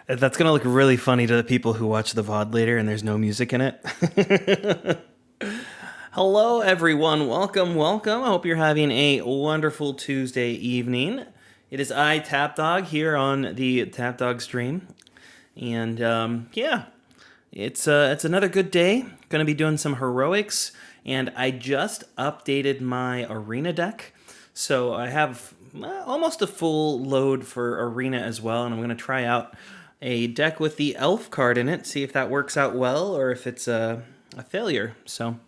That's gonna look really funny to the people who watch the VOD later and there's no music in it. Hello, everyone. Welcome, welcome. I hope you're having a wonderful Tuesday evening. It is I, Tapdawg, here on the Tapdawg stream. And yeah, it's another good day. Gonna be doing some heroics. And I just updated my arena deck. So I have almost a full load for arena as well. And I'm gonna try out a deck with the elf card in it, see if that works out well or if it's a failure. So,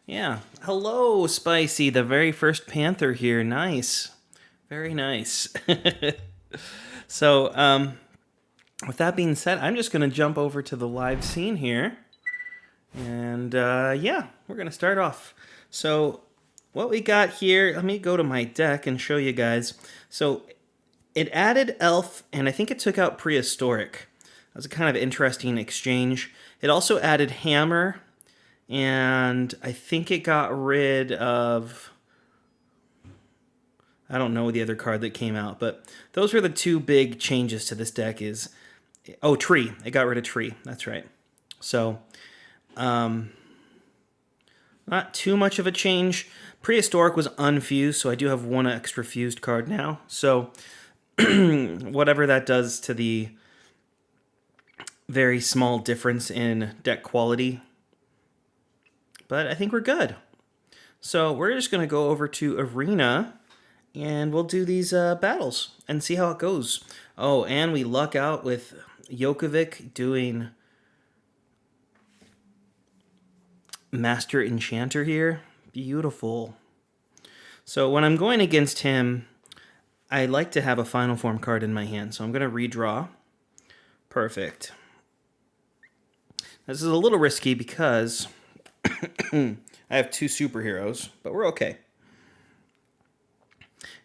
yeah. Hello, Spicy, the very first Panther here. Nice. Very nice. So, with that being said, I'm just going to jump over to the live scene here. And, yeah, we're going to start off. So, what we got here, let me go to my deck and show you guys. So, it added Elf, and I think it took out Prehistoric. That was a kind of interesting exchange. It also added Hammer, and I think it got rid of... I don't know the other card that came out, but those were the two big changes to this deck is... Oh, Tree. It got rid of Tree. That's right. So, not too much of a change. Prehistoric was unfused, so I do have one extra fused card now. So... whatever that does to the very small difference in deck quality. But I think we're good. So we're just going to go over to Arena and we'll do these battles and see how it goes. Oh, and we luck out with Jokovic doing Master Enchanter here. Beautiful. So when I'm going against him, I like to have a Final Form card in my hand, so I'm going to redraw. Perfect. This is a little risky because I have two superheroes, but we're okay.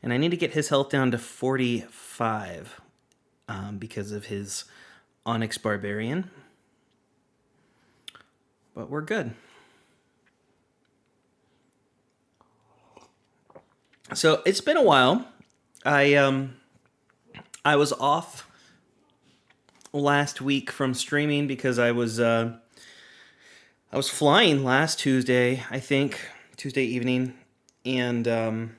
And I need to get his health down to 45 because of his Onyx Barbarian. But we're good. So it's been a while. I was off last week from streaming because I was flying last Tuesday, I think, Tuesday evening, and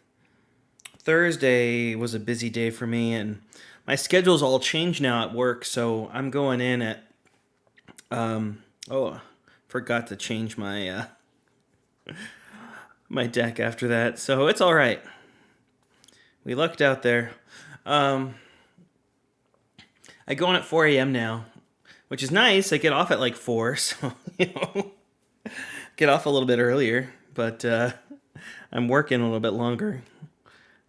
Thursday was a busy day for me, and my schedule's all changed now at work, so I'm going in at forgot to change my my deck after that, so it's all right. We lucked out there. I go on at 4 a.m. now, which is nice. I get off at like 4, so, get off a little bit earlier, but I'm working a little bit longer.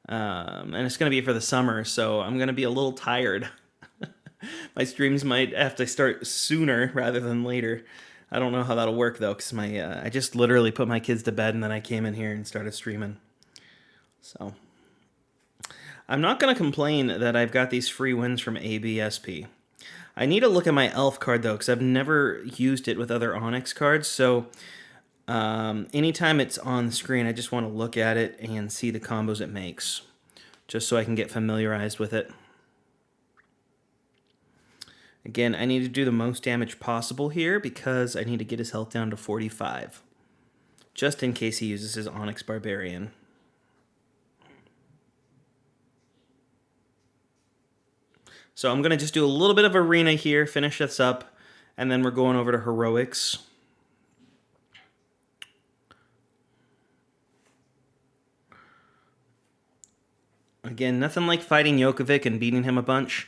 And it's going to be for the summer, so I'm going to be a little tired. My streams might have to start sooner rather than later. I don't know how that'll work, though, because I just literally put my kids to bed, and then I came in here and started streaming. So... I'm not going to complain that I've got these free wins from ABSP. I need to look at my Elf card, though, because I've never used it with other Onyx cards. So anytime it's on the screen, I just want to look at it and see the combos it makes, just so I can get familiarized with it. Again, I need to do the most damage possible here because I need to get his health down to 45, just in case he uses his Onyx Barbarian. So I'm going to just do a little bit of arena here, finish this up, and then we're going over to heroics. Again, nothing like fighting Jokovic and beating him a bunch.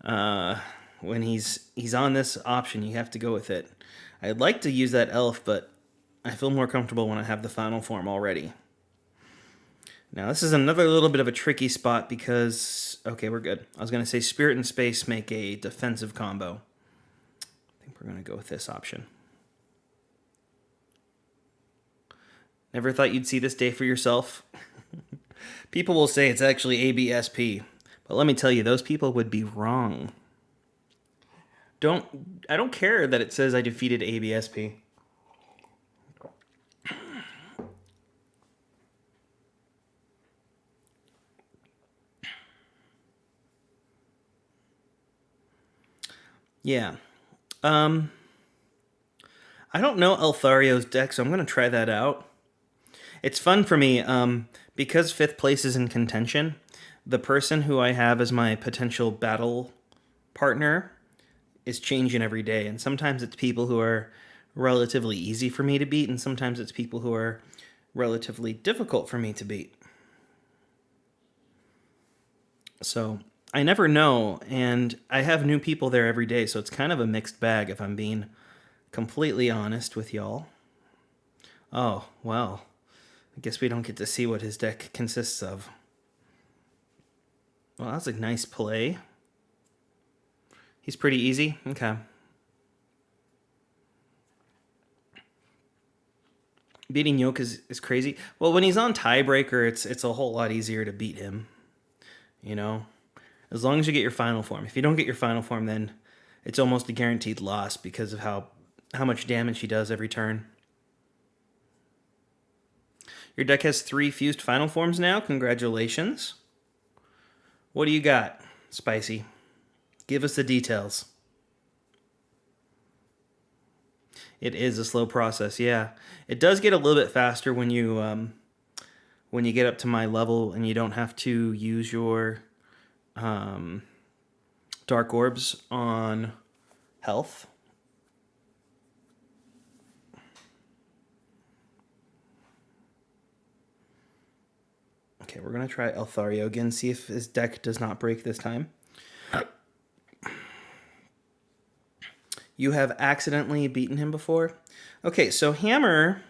When he's on this option, you have to go with it. I'd like to use that elf, but I feel more comfortable when I have the Final Form already. Now, this is another little bit of a tricky spot because... Okay, we're good. I was going to say Spirit and Space make a defensive combo. I think we're going to go with this option. Never thought you'd see this day for yourself? People will say it's actually ABSP. But let me tell you, those people would be wrong. I don't care that it says I defeated ABSP. Yeah. Um, I don't know Elthario's deck, so I'm going to try that out. It's fun for me because fifth place is in contention. The person who I have as my potential battle partner is changing every day, and sometimes it's people who are relatively easy for me to beat, and sometimes it's people who are relatively difficult for me to beat. So I never know, and I have new people there every day, so it's kind of a mixed bag if I'm being completely honest with y'all. Oh, well, I guess we don't get to see what his deck consists of. Well, that's a nice play. He's pretty easy? Okay. Beating Yoke is crazy. Well, when he's on tiebreaker, it's a whole lot easier to beat him. You know? As long as you get your final form. If you don't get your final form, then it's almost a guaranteed loss because of how much damage he does every turn. Your deck has 3 fused final forms now. Congratulations. What do you got, Spicy? Give us the details. It is a slow process, yeah. It does get a little bit faster when you get up to my level and you don't have to use your dark orbs on health. Okay, we're gonna try Elthario again, see if his deck does not break this time. You have accidentally beaten him before? Okay, so Hammer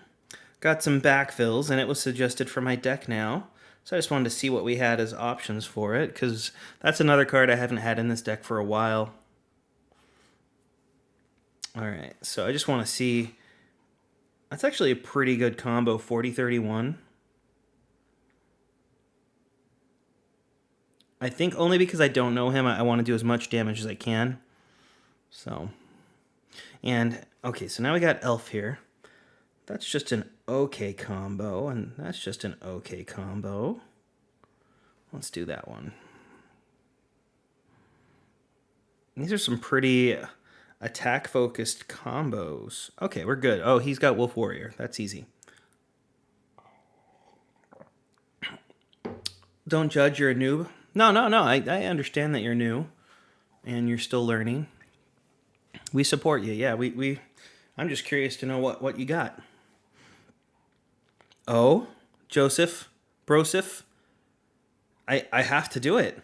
got some backfills, and it was suggested for my deck now. So I just wanted to see what we had as options for it, because that's another card I haven't had in this deck for a while. Alright, so I just want to see... That's actually a pretty good combo, 40-31. I think only because I don't know him, I want to do as much damage as I can. So... And, okay, so now we got Elf here. That's just an okay combo, and that's just an okay combo. Let's do that one. These are some pretty attack-focused combos. Okay, we're good. Oh, he's got Wolf Warrior. That's easy. Don't judge, you're a noob. No. I understand that you're new, and you're still learning. We support you. Yeah, I'm just curious to know what you got. Oh, Joseph, Broseph, I have to do it.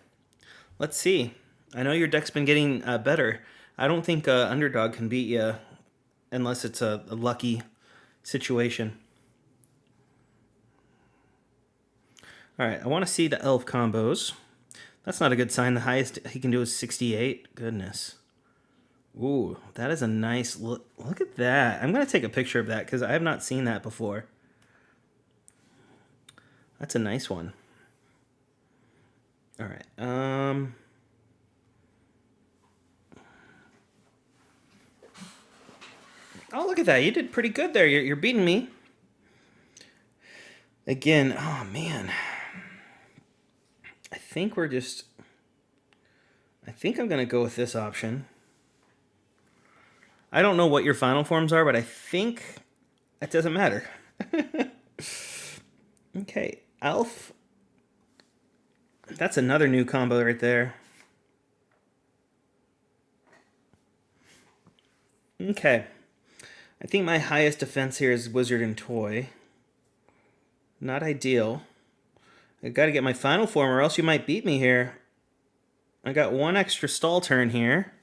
Let's see. I know your deck's been getting better. I don't think Underdog can beat you unless it's a lucky situation. All right, I want to see the elf combos. That's not a good sign. The highest he can do is 68. Goodness. Ooh, that is a nice look. Look at that. I'm going to take a picture of that because I have not seen that before. That's a nice one. All right. Oh, look at that. You did pretty good there. You're beating me. Again, oh, man. I think I'm going to go with this option. I don't know what your final forms are, but I think it doesn't matter. Okay, Elf. That's another new combo right there. Okay. I think my highest defense here is Wizard and Toy. Not ideal. I gotta get my final form or else you might beat me here. I got one extra stall turn here.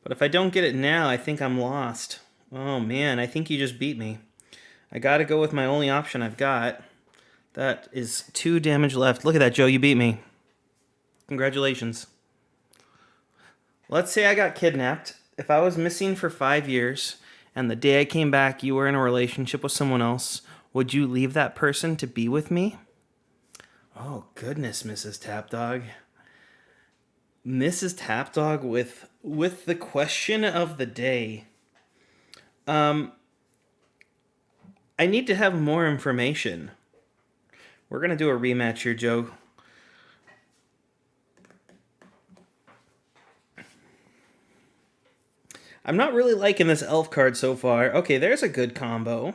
But if I don't get it now, I think I'm lost. Oh man, I think you just beat me. I gotta go with my only option I've got. That is 2 damage left. Look at that, Joe, you beat me. Congratulations. Let's say I got kidnapped. If I was missing for 5 years, and the day I came back you were in a relationship with someone else, would you leave that person to be with me? Oh goodness, Mrs. Tapdawg. Mrs. Tapdawg with the question of the day. I need to have more information. We're going to do a rematch here, Joe. I'm not really liking this elf card so far. Okay, there's a good combo.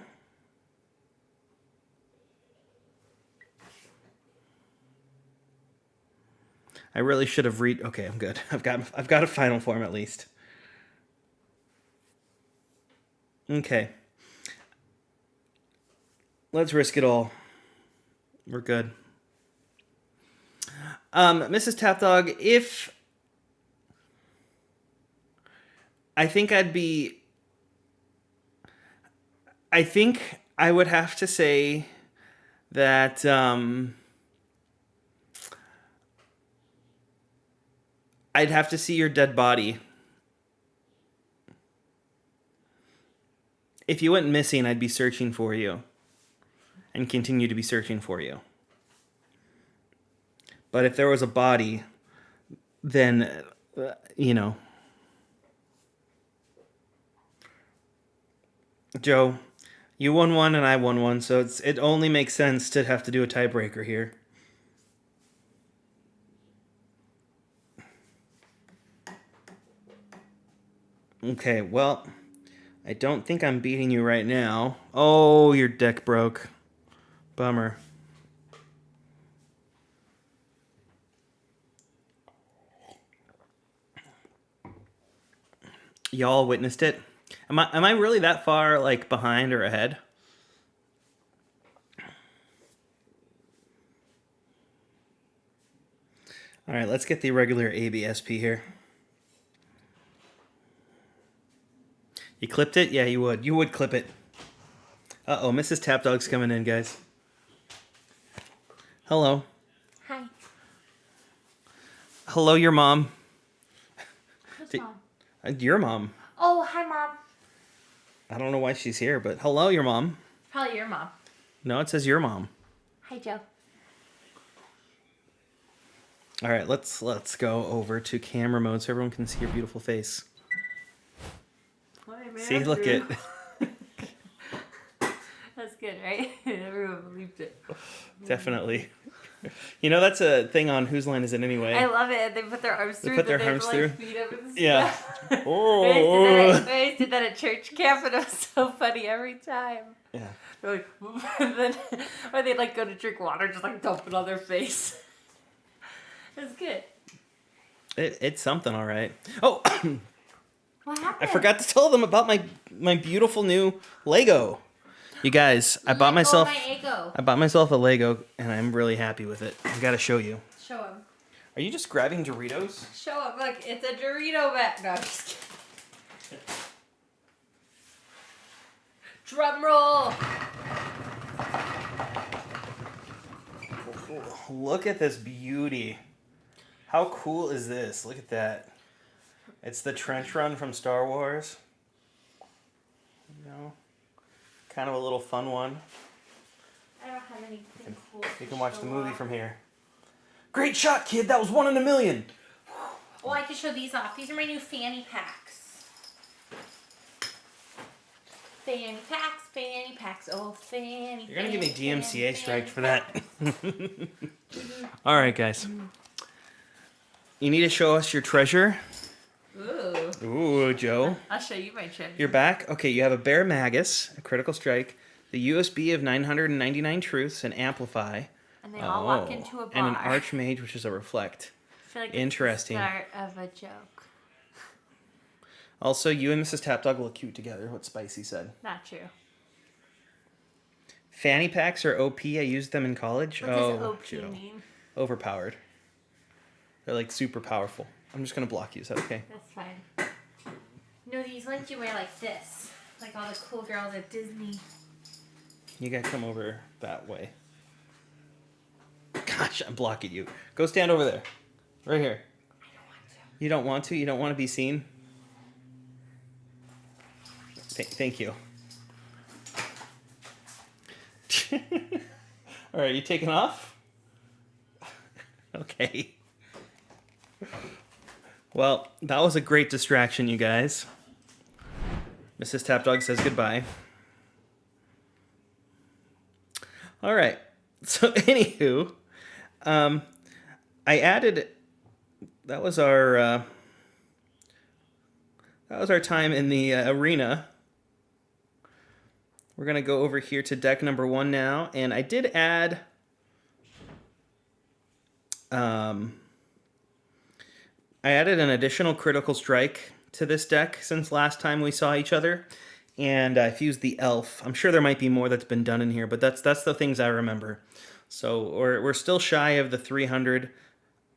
I really should have read. Okay, I'm good. I've got a final form at least. Okay. Let's risk it all. We're good. Mrs. Tapdawg, if I think I would have to say that I'd have to see your dead body. If you went missing, I'd be searching for you and continue to be searching for you. But if there was a body, then, Joe, you won one and I won one, so it only makes sense to have to do a tiebreaker here. Okay, well, I don't think I'm beating you right now. Oh, your deck broke. Bummer. Y'all witnessed it. Am I really that far behind or ahead? All right, let's get the regular ABSP here. You clipped it? Yeah, you would. You would clip it. Uh-oh, Mrs. Tapdawg's coming in, guys. Hello. Hi. Hello, your mom. Who's mom? Your mom. Oh, hi, Mom. I don't know why she's here, but hello, your mom. Probably your mom. No, it says your mom. Hi, Joe. All right, let's go over to camera mode so everyone can see your beautiful face. See, look it. That's good, right? Everyone believed it. Definitely. You know, that's a thing on Whose Line Is It Anyway? I love it. They put their arms through. They put their arms through. Feet up and Yeah. stuff. Oh. I always did that at church camp, and it was so funny every time. Yeah. They're like, and then, or they'd go to drink water, just dump it on their face. It's good. It's something, all right. Oh, What happened? I forgot to tell them about my beautiful new Lego. You guys, I bought myself a Lego, and I'm really happy with it. I gotta show you. Show him. Are you just grabbing Doritos? Show him. Look, it's a Dorito bag. No, I'm just kidding. Drum roll. Look at this beauty. How cool is this? Look at that. It's the trench run from Star Wars. You know, kind of a little fun one. I don't have anything cool. You can watch the movie from here. Great shot, kid. That was 1 in a million. Oh, I can show these off. These are my new fanny packs. Fanny packs. Oh, fanny. You're going to give me DMCA strike for that. All right, guys. You need to show us your treasure. Ooh. Ooh, Joe. I'll show you my treasure. You're back? Okay, you have a Bear Magus, a Critical Strike, the USB of 999 Truths, an Amplify. And they all walk into a bar. And an Archmage, which is a Reflect. I feel like interesting. It's the start of a joke. Also, you and Mrs. Tapdawg look cute together, what Spicy said. Not true. Fanny packs are OP. I used them in college. What does OP mean? Overpowered. They're super powerful. I'm just going to block you. Is that okay? That's fine. No, these ones you wear like this. Like all the cool girls at Disney. You got to come over that way. Gosh, I'm blocking you. Go stand over there. Right here. I don't want to. You don't want to? You don't want to be seen? Thank you. All right, you taking off? Okay. Well, that was a great distraction, you guys. Mrs. Tapdawg says goodbye. All right. So, anywho, I added. That was our That was our time in the arena. We're going to go over here to deck number 1 now. And I did add... I added an additional critical strike to this deck since last time we saw each other. And I fused the elf. I'm sure there might be more that's been done in here, but that's the things I remember. So we're still shy of the 300.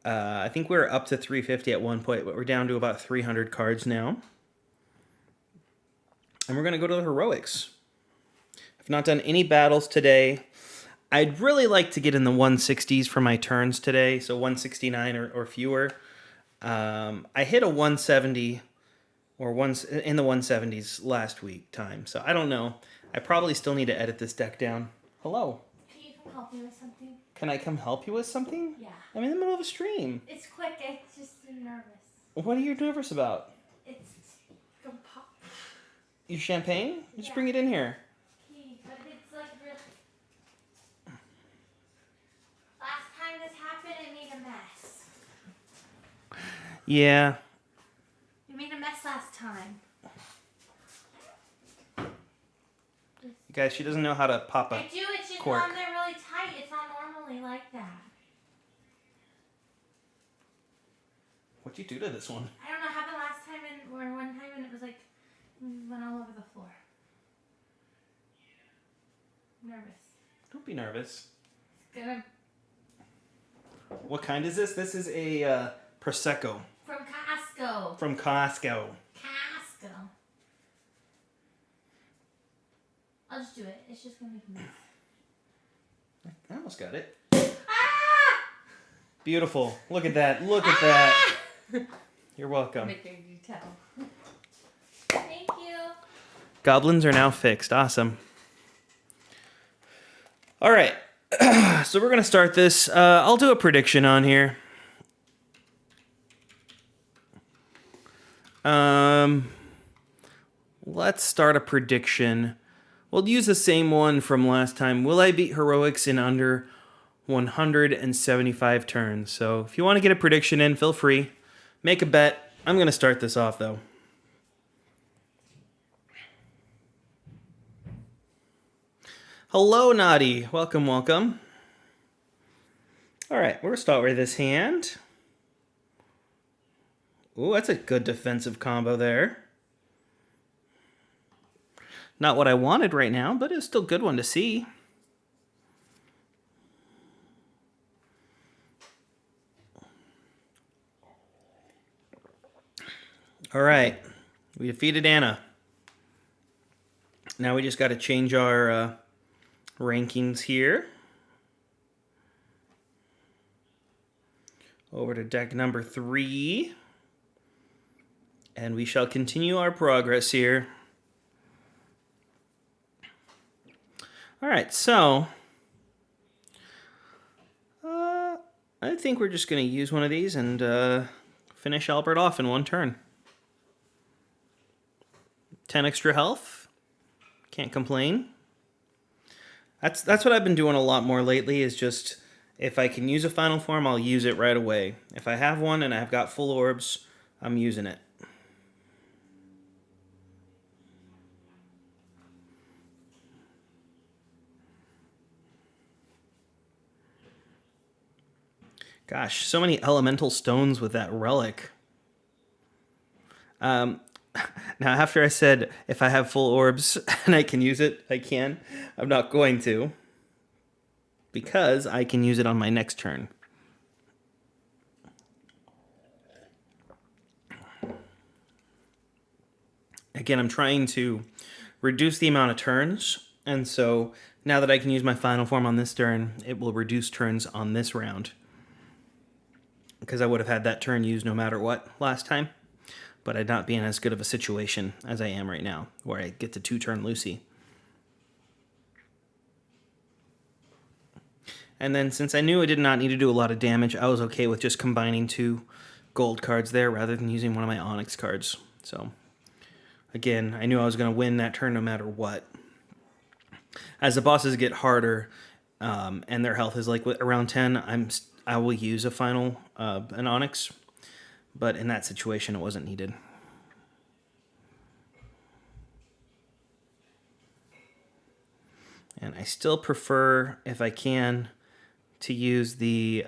I think we were up to 350 at one point, but we're down to about 300 cards now. And we're going to go to the heroics. I've not done any battles today. I'd really like to get in the 160s for my turns today, so 169 or fewer. I hit a 170 or in the 170s last week time, so I don't know. I probably still need to edit this deck down. Hello. Can you come help me with something? Can I come help you with something? Yeah. I'm in the middle of a stream. It's quick. I'm just nervous. What are you nervous about? It's gonna pop. Your champagne? Just Yeah. bring it in here. But it's like really... Last time this happened, it made a mess. Yeah. It made a mess last time. Guys, she doesn't know how to pop I a do. It's just cork. on there really tight. It's not normally like that. What'd you do to this one? I don't know. It happened last time or one time, and it was like went all over the floor. I'm nervous. Don't be nervous. It's gonna What kind is this? This is a Prosecco from Costco. from Costco. Costco. I'll just do it. It's just gonna make a mess. I almost got it. Ah! Beautiful. Look at that. Look at that. You're welcome. Making you tell. Thank you. Goblins are now fixed. Awesome. All right. So we're going to start this. I'll do a prediction on here. Let's start a prediction. We'll use the same one from last time. Will I beat heroics in under 175 turns? So if you want to get a prediction in, feel free. Make a bet. I'm going to start this off, though. Hello, Naughty. Welcome, welcome. All right, we're going to start with this hand. Ooh, that's a good defensive combo there. Not what I wanted right now, but it's still a good one to see. All right, we defeated Anna. Now we just got to change our rankings here. Over to deck number 3. And we shall continue our progress here. All right, so I think we're just going to use one of these and finish Albert off in one turn. 10 extra health. Can't complain. That's what I've been doing a lot more lately, is just if I can use a final form, I'll use it right away. If I have one and I've got full orbs, I'm using it. Gosh, so many elemental stones with that relic. Now, after I said if I have full orbs and I can use it, I can. I'm not going to, because I can use it on my next turn. Again, I'm trying to reduce the amount of turns, and so now that I can use my final form on this turn, it will reduce turns on this round. Because I would have had that turn used no matter what last time. But I'd not be in as good of a situation as I am right now, where I get to 2-turn Lucy. And then since I knew I did not need to do a lot of damage, I was okay with just combining 2 gold cards there rather than using one of my Onyx cards. So, again, I knew I was going to win that turn no matter what. As the bosses get harder, and their health is like around 10, I will use a final, an Onyx. But in that situation, it wasn't needed. And I still prefer, if I can, to use the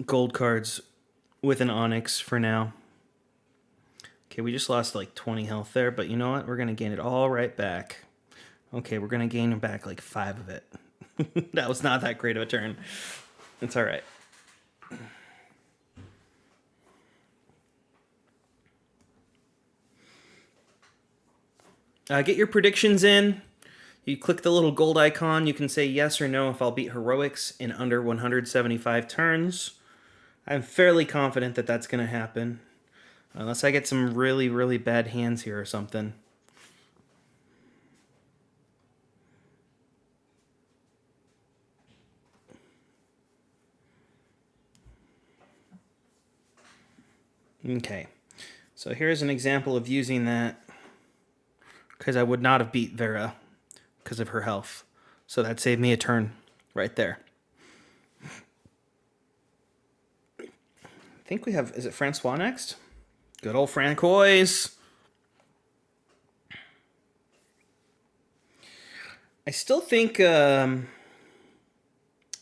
gold cards with an Onyx for now. Okay, we just lost like 20 health there, but you know what? We're going to gain it all right back. Okay, we're going to gain back like 5 of it. That was not that great of a turn. It's all right. Get your predictions in. You click the little gold icon. You can say yes or no if I'll beat heroics in under 175 turns. I'm fairly confident that that's going to happen. Unless I get some really, really bad hands here or something. Okay. So here's an example of using that. Because I would not have beat Vera because of her health. So that saved me a turn right there. I think we have, is it Francois next? Good old Francois. I still think, yeah,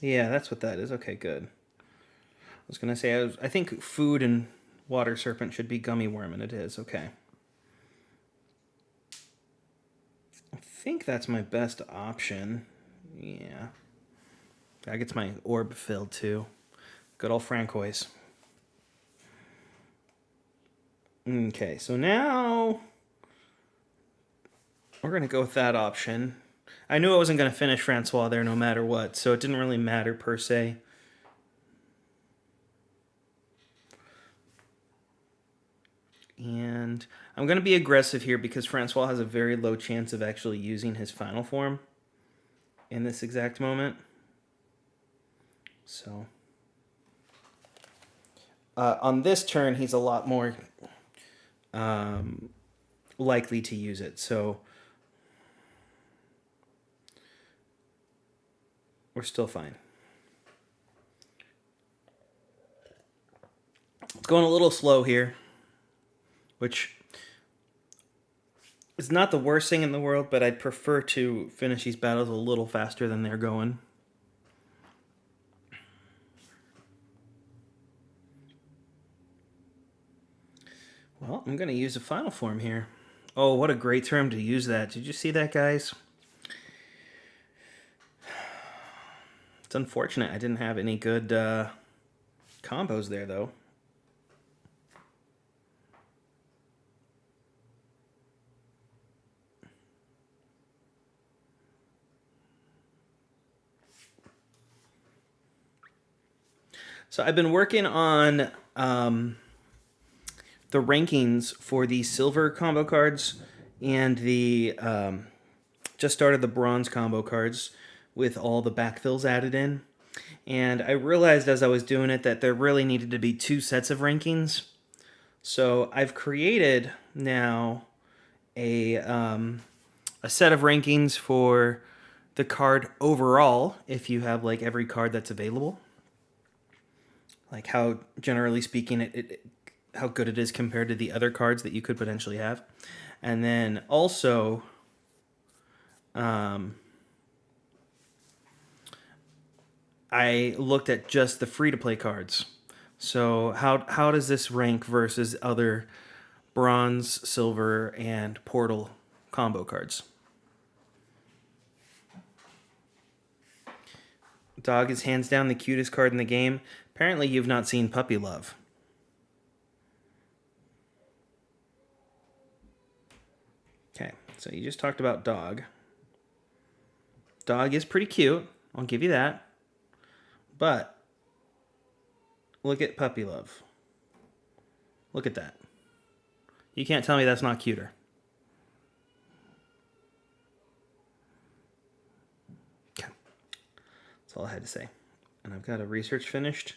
that's what that is. Okay, good. I was going to say, I think food and water serpent should be gummy worm, and it is. Okay. I think that's my best option. Yeah. That gets my orb filled too. Good old Francois. Okay, so now we're going to go with that option. I knew I wasn't going to finish Francois there no matter what, so it didn't really matter per se. And I'm going to be aggressive here because Francois has a very low chance of actually using his final form in this exact moment. So on this turn, he's a lot more likely to use it. So we're still fine. It's going a little slow here, which is not the worst thing in the world, but I'd prefer to finish these battles a little faster than they're going. Well, I'm going to use a final form here. Oh, what a great term to use that. Did you see that, guys? It's unfortunate I didn't have any good combos there, though. So I've been working on the rankings for the silver combo cards and the just started the bronze combo cards with all the backfills added in. And I realized as I was doing it that there really needed to be 2 sets of rankings. So I've created now a set of rankings for the card overall, if you have like every card that's available. Like how, generally speaking, how good it is compared to the other cards that you could potentially have. And then also, I looked at just the free-to-play cards. So how does this rank versus other bronze, silver, and portal combo cards? Dog is hands down the cutest card in the game. Apparently you've not seen Puppy Love. Okay, so you just talked about Dog. Dog is pretty cute, I'll give you that. But look at Puppy Love. Look at that. You can't tell me that's not cuter. Okay. That's all I had to say. And I've got a research finished.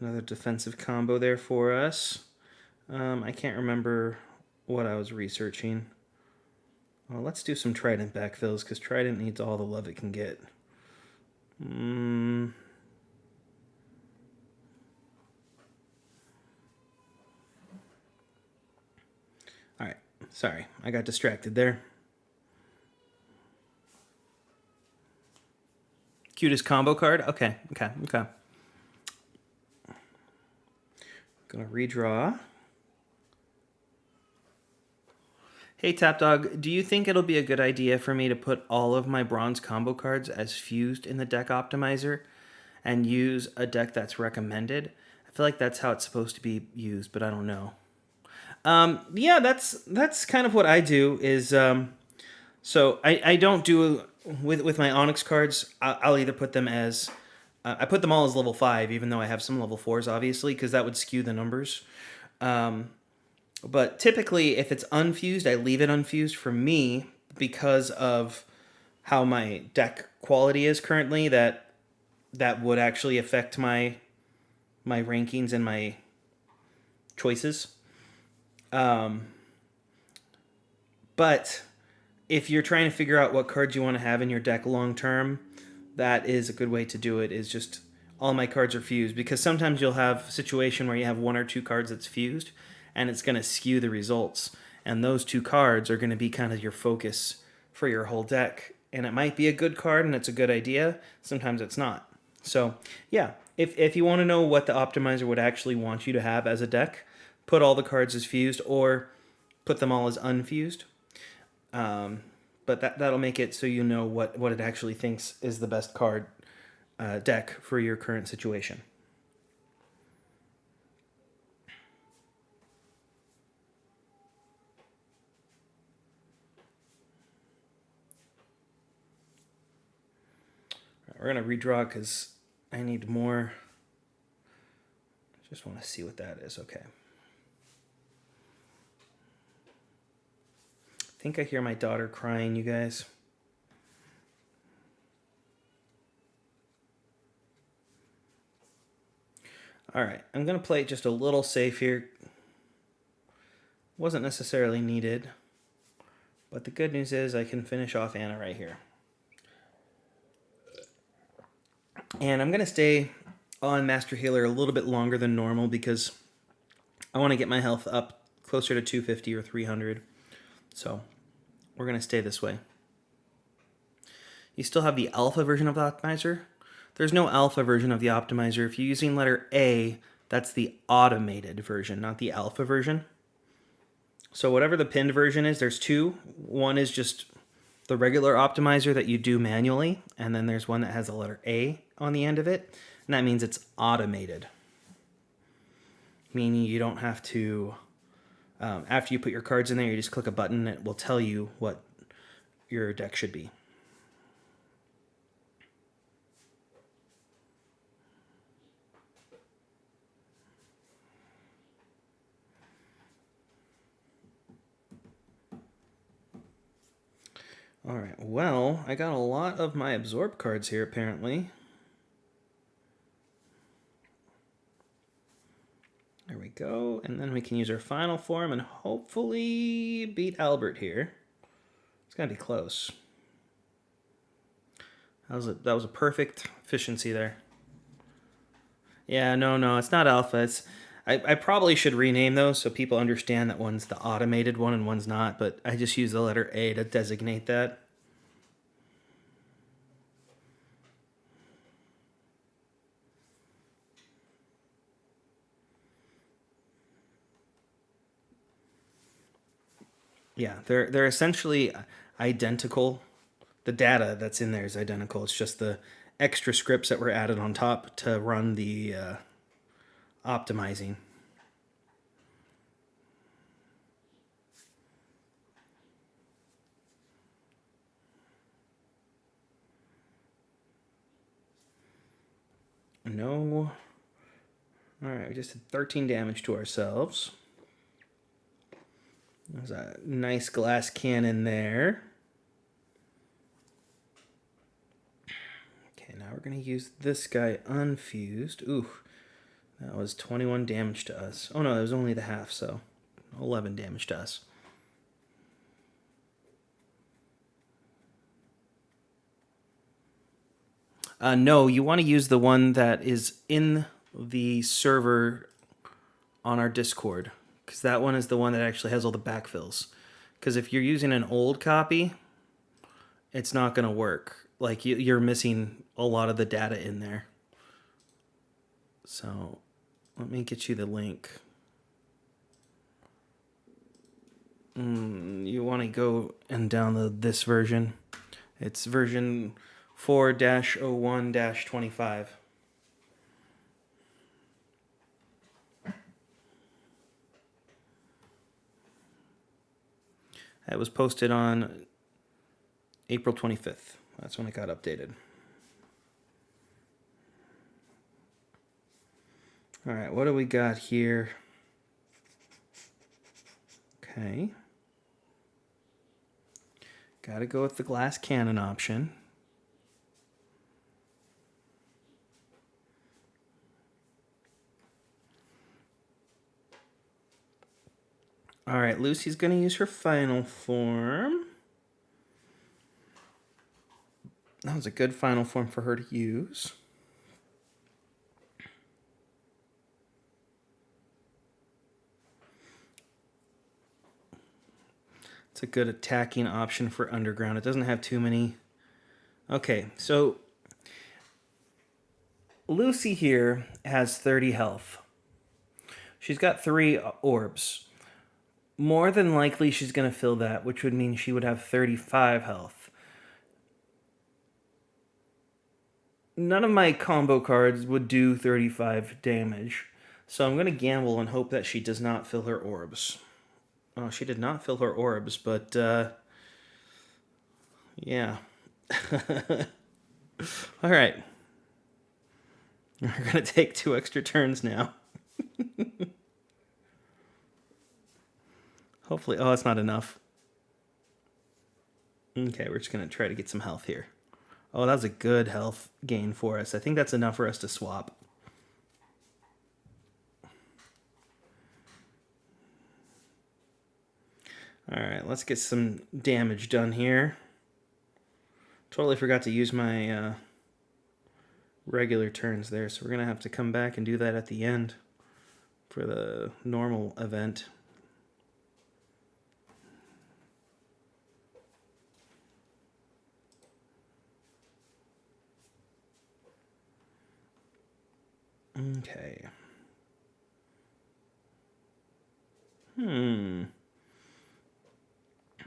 Another defensive combo there for us. I can't remember what I was researching. Well, let's do some Trident backfills, because Trident needs all the love it can get. Alright, Sorry, I got distracted there. Cutest combo card? Okay. Gonna redraw. Hey Tapdawg, do you think it'll be a good idea for me to put all of my bronze combo cards as fused in the deck optimizer and use a deck that's recommended? I feel like that's how it's supposed to be used, but I don't know. Yeah, that's kind of what I do. Is so I don't do with my Onyx cards. I'll either put them as I put them all as level 5, even though I have some level 4s, obviously, because that would skew the numbers. But typically, if it's unfused, I leave it unfused for me because of how my deck quality is currently. That would actually affect my rankings and my choices. But if you're trying to figure out what cards you want to have in your deck long term, that is a good way to do it, is just all my cards are fused. Because sometimes you'll have a situation where you have 1 or 2 cards that's fused, and it's going to skew the results. And those 2 cards are going to be kind of your focus for your whole deck. And it might be a good card and it's a good idea. Sometimes it's not. So, yeah, if you want to know what the optimizer would actually want you to have as a deck, put all the cards as fused or put them all as unfused. But that'll make it so you know what it actually thinks is the best card deck for your current situation. We're going to redraw because I need more. I just want to see what that is. Okay. I think I hear my daughter crying, you guys. All right, I'm going to play it just a little safe here. Wasn't necessarily needed, but the good news is I can finish off Anna right here. And I'm going to stay on Master Healer a little bit longer than normal because I want to get my health up closer to 250 or 300. So we're going to stay this way. You still have the alpha version of the optimizer. There's no alpha version of the optimizer. If you're using letter A, that's the automated version, not the alpha version. So whatever the pinned version is, there's 2. One is just the regular optimizer that you do manually, and then there's one that has the letter A on the end of it, and that means it's automated. Meaning you don't have to, after you put your cards in there, you just click a button, and it will tell you what your deck should be. All right, well, I got a lot of my absorb cards here, apparently. There we go, and then we can use our final form and hopefully beat Albert here. It's gotta be close. That was a perfect efficiency there. Yeah, no, it's not alpha. I probably should rename those so people understand that one's the automated one and one's not, but I just use the letter A to designate that. Yeah, they're essentially identical. The data that's in there is identical. It's just the extra scripts that were added on top to run the optimizing. No. All right, we just did 13 damage to ourselves. There's a nice glass cannon there. Okay, now we're going to use this guy unfused. Ooh, that was 21 damage to us. Oh no, that was only the half, so 11 damage to us. No, you want to use the one that is in the server on our Discord, because that one is the one that actually has all the backfills. Because if you're using an old copy, it's not going to work. Like you're missing a lot of the data in there. So let me get you the link. You want to go and download this version. It's version 4-01-25. It was posted on April 25th. That's when it got updated. All right, what do we got here? Okay. Got to go with the glass cannon option. All right, Lucy's going to use her final form. That was a good final form for her to use. It's a good attacking option for underground. It doesn't have too many. Okay, so Lucy here has 30 health. She's got 3 orbs. More than likely she's going to fill that, which would mean she would have 35 health. None of my combo cards would do 35 damage, so I'm going to gamble and hope that she does not fill her orbs. Oh, she did not fill her orbs, but, yeah. All right. We're going to take 2 extra turns now. Hopefully, oh, that's not enough. Okay, we're just going to try to get some health here. Oh, that was a good health gain for us. I think that's enough for us to swap. Alright, let's get some damage done here. Totally forgot to use my regular turns there, so we're going to have to come back and do that at the end for the normal event. Okay.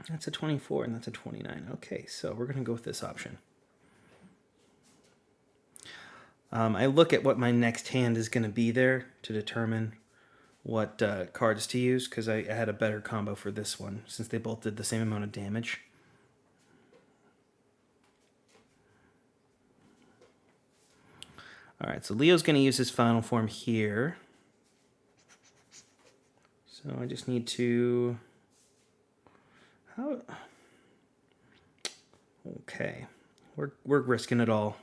That's a 24 and that's a 29. Okay, so we're going to go with this option. I look at what my next hand is going to be there to determine what cards to use, because I had a better combo for this one, since they both did the same amount of damage. Alright, so Leo's going to use his final form here. So I just need to... Okay. We're risking it all.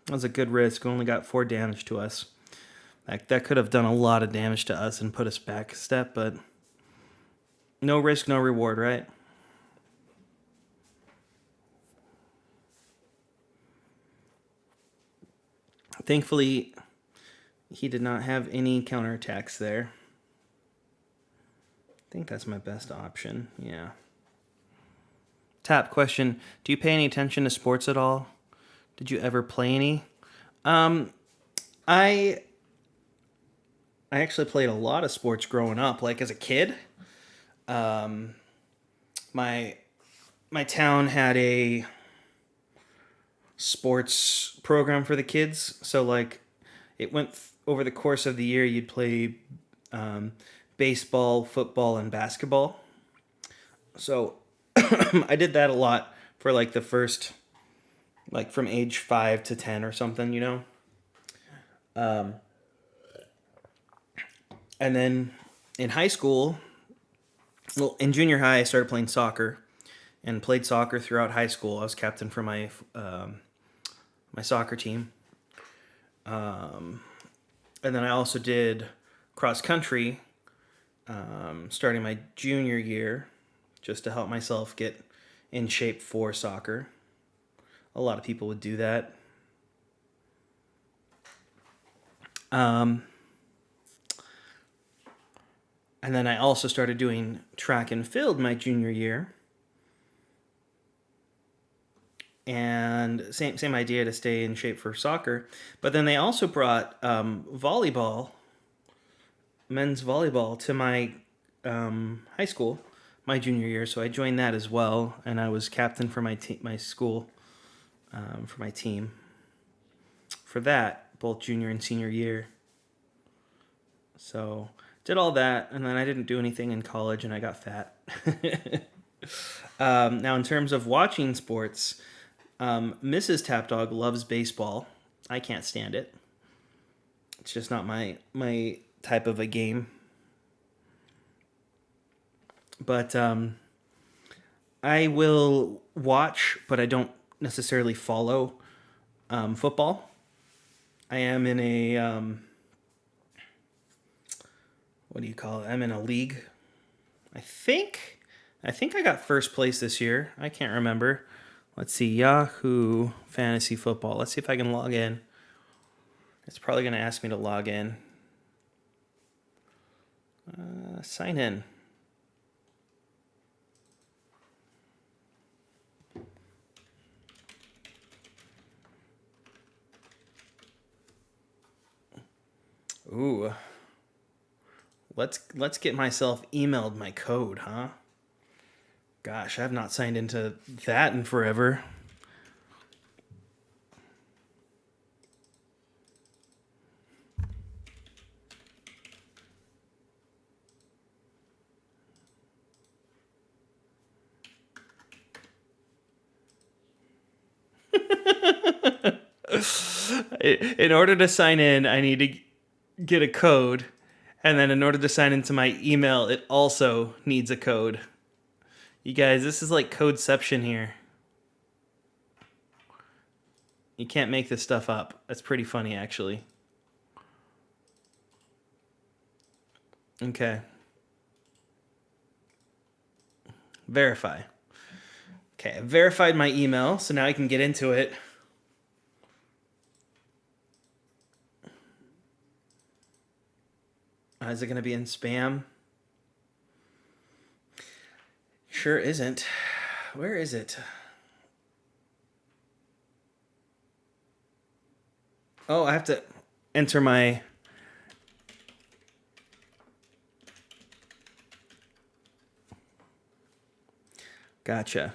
That was a good risk. We only got 4 damage to us. That could have done a lot of damage to us and put us back a step, but... No risk, no reward, right? Thankfully, he did not have any counterattacks there. I think that's my best option, yeah. Tap question, do you pay any attention to sports at all? Did you ever play any? I actually played a lot of sports growing up. Like as a kid, my town had a sports program for the kids. So like it went over the course of the year, you'd play baseball, football, and basketball. So I did that a lot for like the first, like from age 5 to 10 or something, you know? And then in high school, well, in junior high, I started playing soccer and played soccer throughout high school. I was captain for my my soccer team. And then I also did cross country starting my junior year just to help myself get in shape for soccer. A lot of people would do that. And then I also started doing track and field my junior year. and same idea to stay in shape for soccer. But then they also brought volleyball, men's volleyball, to my high school, my junior year. So I joined that as well, and I was captain for my school, for my team, for that both junior and senior year. So did all that, and then I didn't do anything in college, and I got fat. Now, in terms of watching sports, Mrs. Tapdawg loves baseball. I can't stand it. It's just not my type of a game. But I will watch, but I don't necessarily follow football. I am in a what do you call it? I'm in a league. I think I got first place this year. I can't remember. Let's see, Yahoo Fantasy Football. Let's see if I can log in. It's probably going to ask me to log in. Sign in. Ooh. Let's get myself emailed my code, huh? Gosh, I've not signed into that in forever. In order to sign in, I need to get a code. And then in order to sign into my email, it also needs a code. You guys, this is like codeception here. You can't make this stuff up. That's pretty funny, actually. Okay. Verify. Okay, I verified my email, so now I can get into it. Is it going to be in spam? Sure isn't. Where is it? Oh, I have to enter my... Gotcha.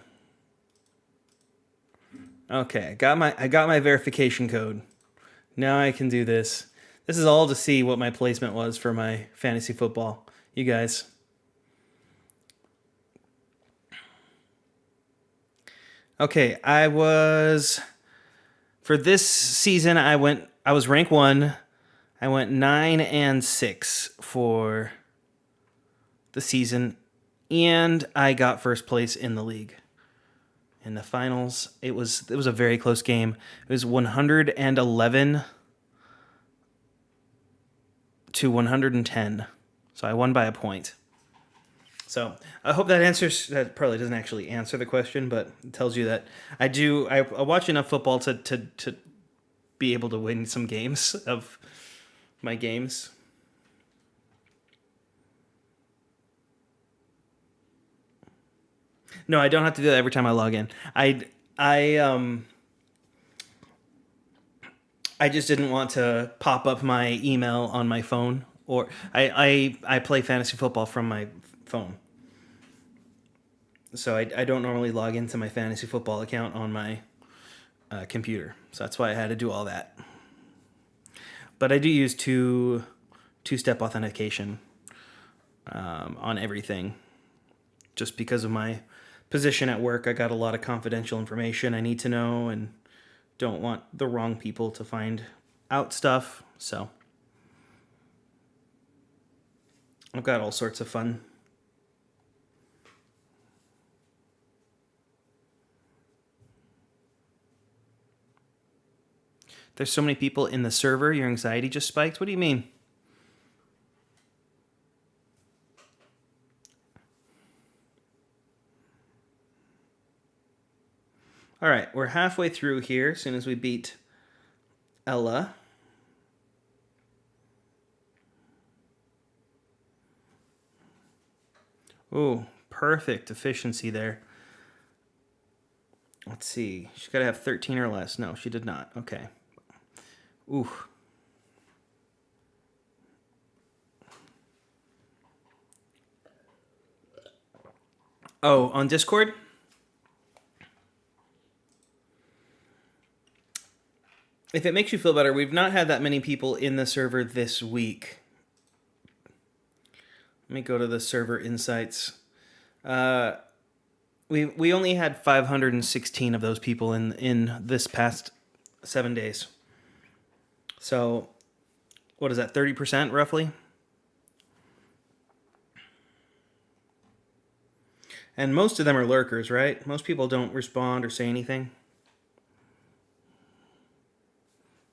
Okay, I got my verification code. Now I can do this. This is all to see what my placement was for my fantasy football. You guys. Okay, for this season I was rank 1. I went 9-6 for the season, and I got first place in the league. In the finals, it was a very close game. It was 111 to 110. So I won by a point. So I hope that probably doesn't actually answer the question, but it tells you that I watch enough football to be able to win some games of my games. No, I don't have to do that every time I log in. I just didn't want to pop up my email on my phone, or I play fantasy football from my phone. So I don't normally log into my fantasy football account on my computer. So that's why I had to do all that. But I do use two-step authentication on everything. Just because of my position at work, I got a lot of confidential information I need to know and don't want the wrong people to find out stuff. So I've got all sorts of fun. There's so many people in the server, your anxiety just spiked? What do you mean? All right, we're halfway through here as soon as we beat Ella. Ooh, perfect efficiency there. Let's see. She's got to have 13 or less. No, she did not. Okay. Ooh. Oh, on Discord? If it makes you feel better, we've not had that many people in the server this week. Let me go to the server insights. We only had 516 of those people in this past 7 days. So, what is that, 30% roughly? And most of them are lurkers, right? Most people don't respond or say anything.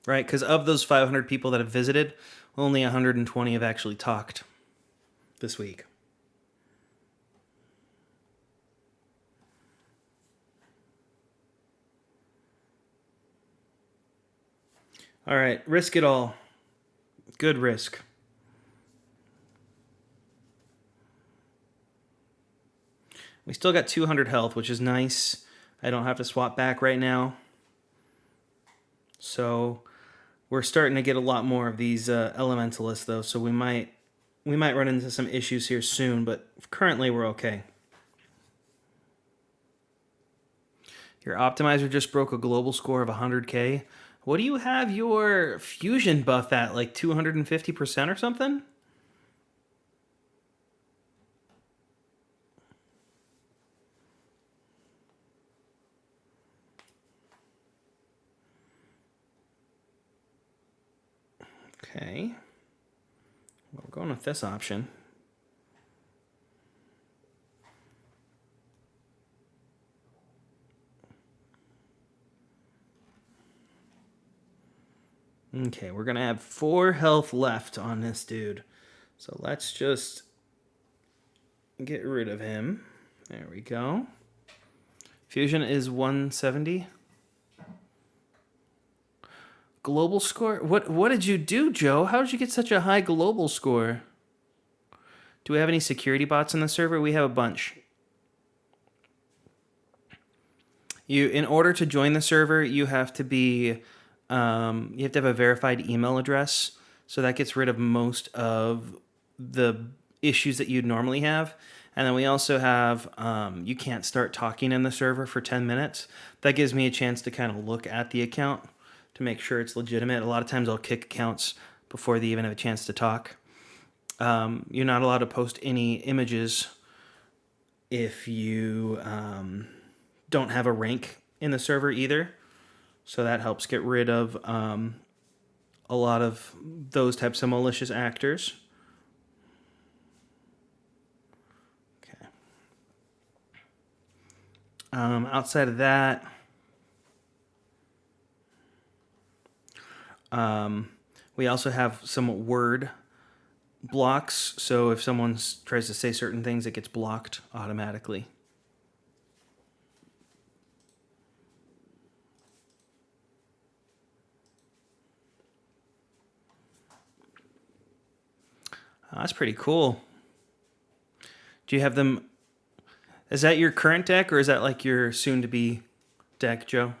Right? Because of those 500 people that have visited, only 120 have actually talked this week. All right, risk it all. Good risk. We still got 200 health, which is nice. I don't have to swap back right now. So we're starting to get a lot more of these elementalists, though, so we might run into some issues here soon, but currently we're okay. Your optimizer just broke a global score of 100k. What do you have your fusion buff at, like 250% or something? Okay. Well, we're going with this option. Okay, we're going to have 4 health left on this dude. So let's just get rid of him. There we go. Fusion is 170. Global score? What did you do, Joe? How did you get such a high global score? Do we have any security bots in the server? We have a bunch. In order to join the server, you have to be you have to have a verified email address. So that gets rid of most of the issues that you'd normally have. And then we also have you can't start talking in the server for 10 minutes. That gives me a chance to kind of look at the account to make sure it's legitimate. A lot of times I'll kick accounts before they even have a chance to talk. You're not allowed to post any images if you don't have a rank in the server either. So that helps get rid of a lot of those types of malicious actors. Okay. Outside of that, we also have some word blocks. So if someone tries to say certain things, it gets blocked automatically. That's pretty cool. Do you have them? Is that your current deck, or is that like your soon-to-be deck, Joe?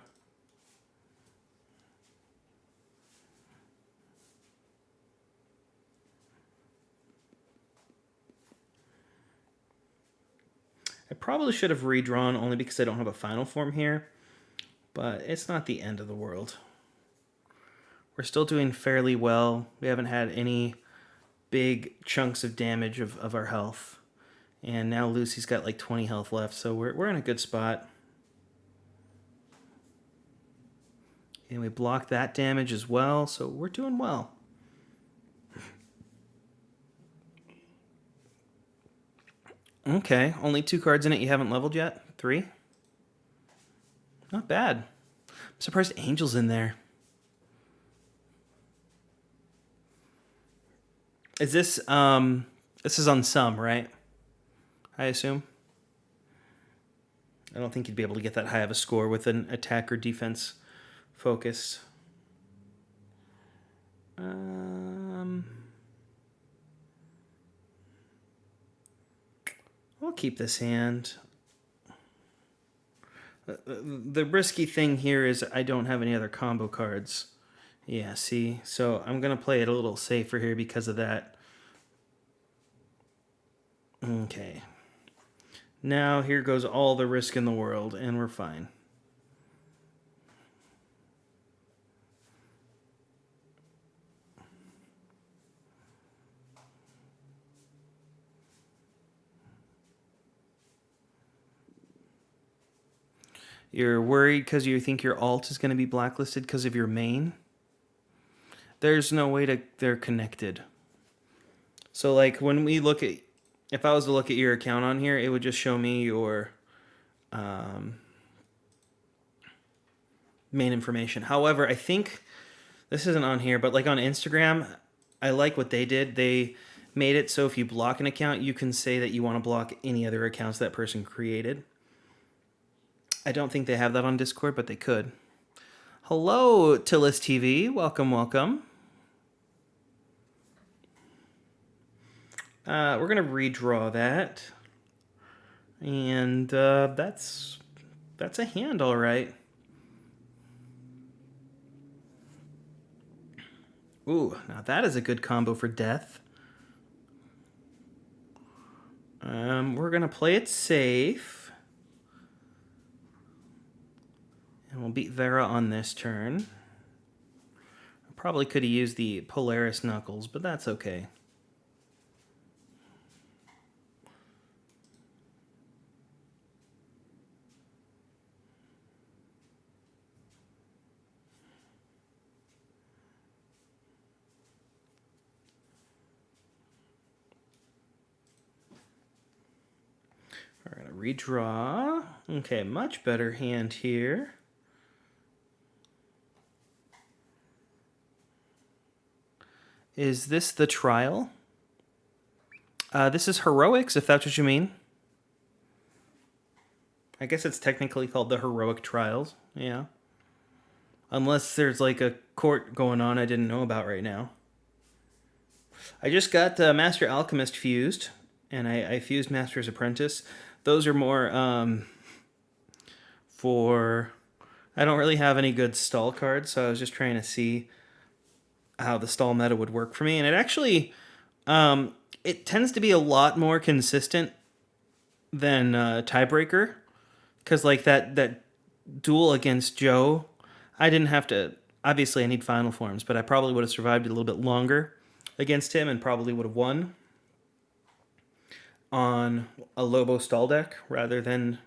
I probably should have redrawn only because I don't have a final form here, but it's not the end of the world. We're still doing fairly well. We haven't had any big chunks of damage of our health. And now Lucy's got like 20 health left, so we're in a good spot. And we blocked that damage as well, so we're doing well. Okay, only 2 cards in it you haven't leveled yet? 3? Not bad. I'm surprised Angel's in there. Is this is on some, right? I assume. I don't think you'd be able to get that high of a score with an attack or defense focus. We'll keep this hand. The risky thing here is I don't have any other combo cards. Yeah, see? So I'm going to play it a little safer here because of that. Okay. Now here goes all the risk in the world, and we're fine. You're worried because you think your alt is going to be blacklisted because of your main? There's no way to... They're connected. So, like, when we look at... If I was to look at your account on here, it would just show me your main information. However, I think... This isn't on here, but, like, on Instagram, I like what they did. They made it so if you block an account, you can say that you want to block any other accounts that person created. I don't think they have that on Discord, but they could. Hello, Tillis TV. Welcome, welcome. We're going to redraw that. And that's a hand, all right. Ooh, now that is a good combo for death. We're going to play it safe. And we'll beat Vera on this turn. I probably could have used the Polaris Knuckles, but that's okay. We're going to redraw. Okay, much better hand here. Is this the trial? This is heroics, if that's what you mean. I guess it's technically called the heroic trials. Yeah. Unless there's like a court going on I didn't know about right now. I just got Master Alchemist fused, and I fused Master's Apprentice. Those are more for... I don't really have any good stall cards, so I was just trying to see how the stall meta would work for me. And it actually, it tends to be a lot more consistent than Tiebreaker. Because like that duel against Joe, I didn't have to... Obviously, I need final forms, but I probably would have survived a little bit longer against him and probably would have won on a Lobo stall deck rather than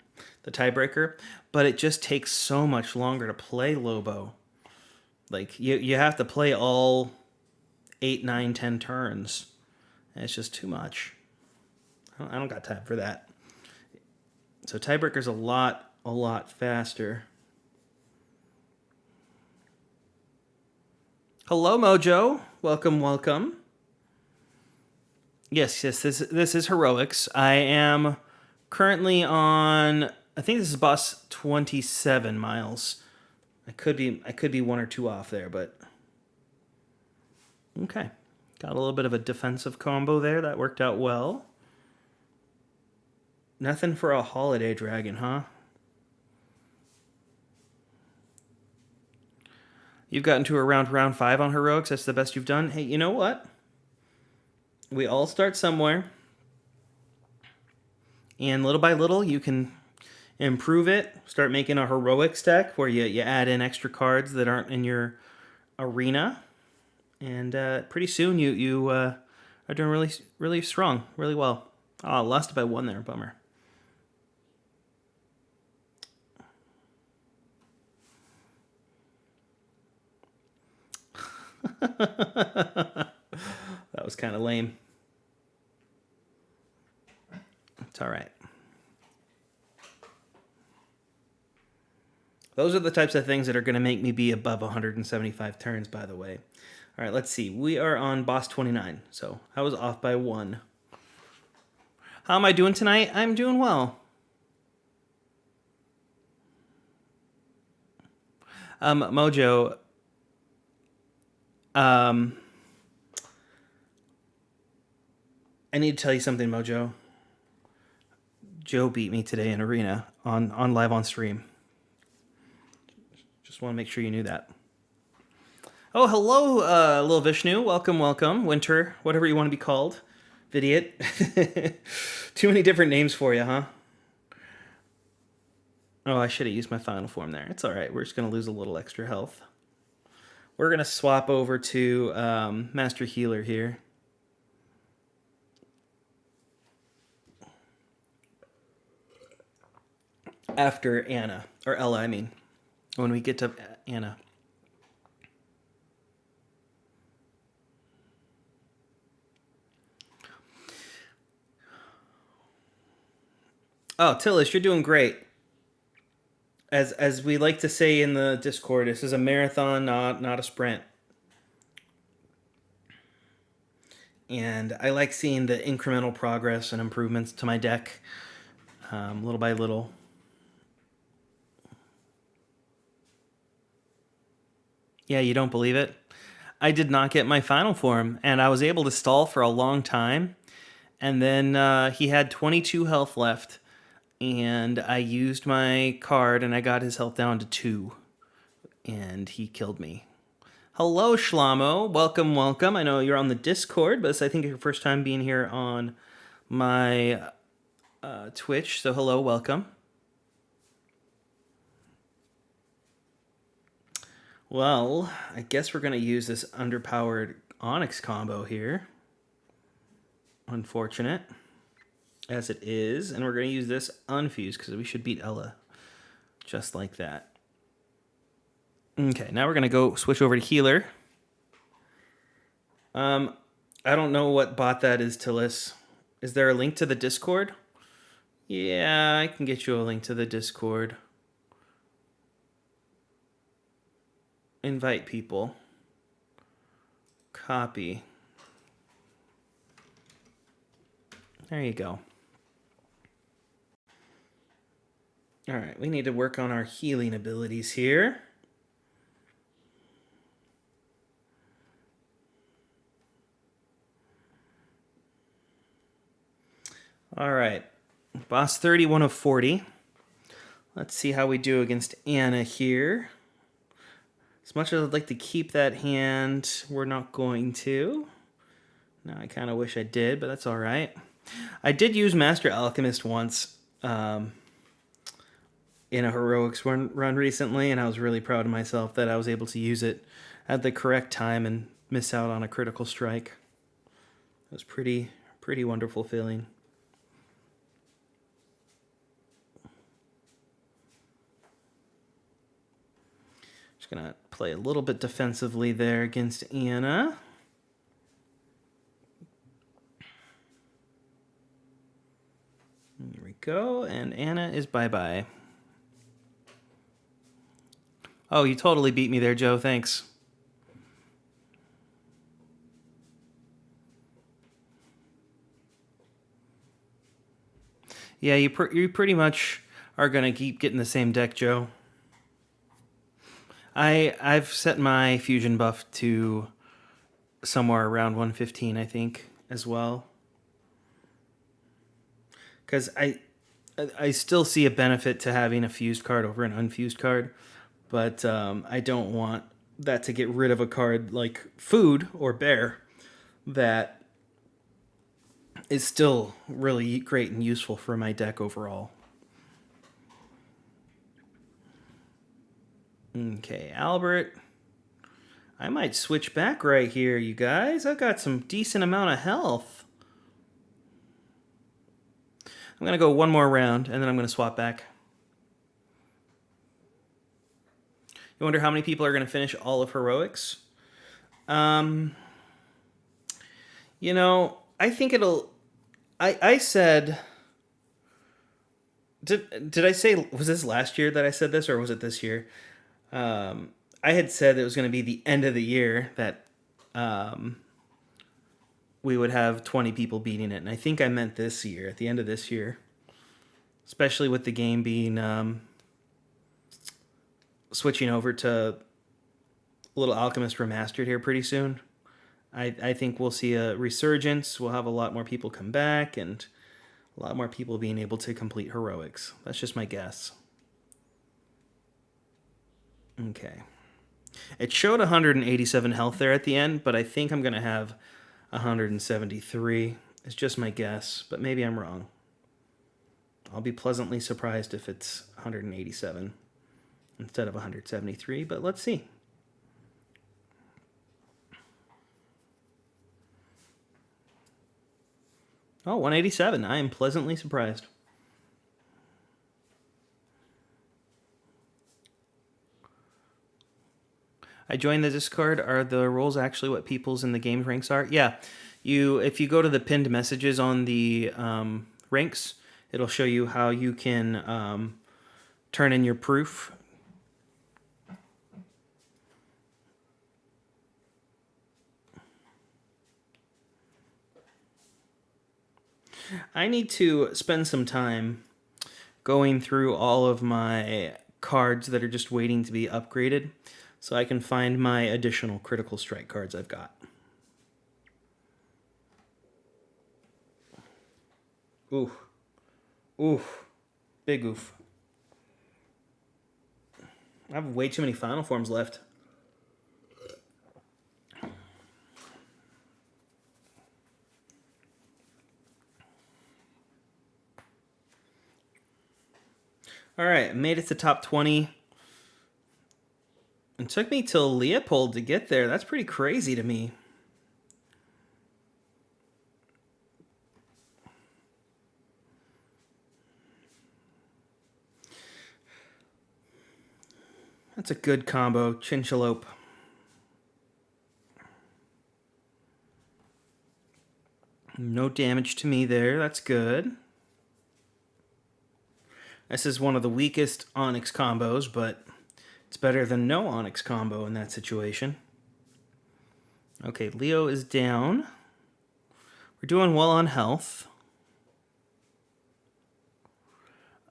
the Tiebreaker. But it just takes so much longer to play Lobo. Like, you have to play all 8, 9, 10 turns. And it's just too much. I don't got time for that. So Tiebreaker's a lot faster. Hello, Mojo. Welcome, welcome. Yes, this is heroics. I am currently on... I think this is boss 27, Miles. I could be 1 or 2 off there, but okay. Got a little bit of a defensive combo there. That worked out well. Nothing for a holiday dragon, huh? You've gotten to around round 5 on heroics. That's the best you've done. Hey, you know what? We all start somewhere. And little by little, you can improve it. Start making a heroics deck where you add in extra cards that aren't in your arena. And pretty soon you are doing really, really strong, really well. Oh, lost it by 1 there. Bummer. That was kind of lame. It's all right. Those are the types of things that are going to make me be above 175 turns, by the way. All right, let's see. We are on boss 29, so I was off by 1. How am I doing tonight? I'm doing well. Mojo, I need to tell you something, Mojo. Joe beat me today in arena on live on stream. Just want to make sure you knew that. Oh, hello, little Vishnu. Welcome, welcome. Winter, whatever you want to be called. Vidiot. Too many different names for you, huh? Oh, I should have used my final form there. It's all right. We're just going to lose a little extra health. We're going to swap over to Master Healer here. After Anna, or Ella, I mean. When we get to Anna. Oh, Tillis, you're doing great. As we like to say in the Discord, this is a marathon, not a sprint. And I like seeing the incremental progress and improvements to my deck, little by little. Yeah, you don't believe it? I did not get my final form, and I was able to stall for a long time. And then he had 22 health left, and I used my card, and I got his health down to 2, and he killed me. Hello, Shlamo. Welcome, welcome. I know you're on the Discord, but it's, I think, your first time being here on my Twitch, so hello, welcome. Well, I guess we're going to use this underpowered Onyx combo here. Unfortunate, as it is. And we're going to use this unfused because we should beat Ella just like that. Okay, now we're going to go switch over to Healer. I don't know what bot that is, Tillis. Is there a link to the Discord? Yeah, I can get you a link to the Discord. Invite people. Copy. There you go. All right, we need to work on our healing abilities here. All right, boss 31 of 40. Let's see how we do against Anna here. As much as I'd like to keep that hand, we're not going to. Now, I kind of wish I did, but that's all right. I did use Master Alchemist once in a heroics run recently, and I was really proud of myself that I was able to use it at the correct time and miss out on a critical strike. It was pretty wonderful feeling. Just gonna play a little bit defensively there against Anna. There we go, and Anna is bye-bye. Oh, you totally beat me there, Joe. Thanks. Yeah, you pretty much are gonna keep getting the same deck, Joe. I've set my fusion buff to somewhere around 115, I think, as well. Because I still see a benefit to having a fused card over an unfused card, but I don't want that to get rid of a card like Food or Bear that is still really great and useful for my deck overall. Okay, Albert. I might switch back right here, you guys. I've got some decent amount of health. I'm going to go one more round, and then I'm going to swap back. You wonder how many people are going to finish all of Heroics? You know, I think it'll... I said... Did I say... Was this last year that I said this, or was it this year? I had said it was going to be the end of the year that we would have 20 people beating it. And I think I meant this year, at the end of this year. Especially with the game being switching over to Little Alchemist Remastered here pretty soon. I think we'll see a resurgence. We'll have a lot more people come back and a lot more people being able to complete Heroics. That's just my guess. Okay. It showed 187 health there at the end, but I think I'm going to have 173. It's just my guess, but maybe I'm wrong. I'll be pleasantly surprised if it's 187 instead of 173, but let's see. Oh, 187. I am pleasantly surprised. I joined the Discord. Are the roles actually what people's in the game ranks are? Yeah. If you go to the pinned messages on the ranks, it'll show you how you can turn in your proof. I need to spend some time going through all of my cards that are just waiting to be upgraded so I can find my additional critical strike cards I've got. Oof. Oof. Big oof. I have way too many final forms left. All right, made it to top 20. It took me till Leopold to get there. That's pretty crazy to me. That's a good combo. Chinchalope. No damage to me there. That's good. This is one of the weakest Onyx combos, but it's better than no Onyx combo in that situation. Okay, Leo is down. We're doing well on health.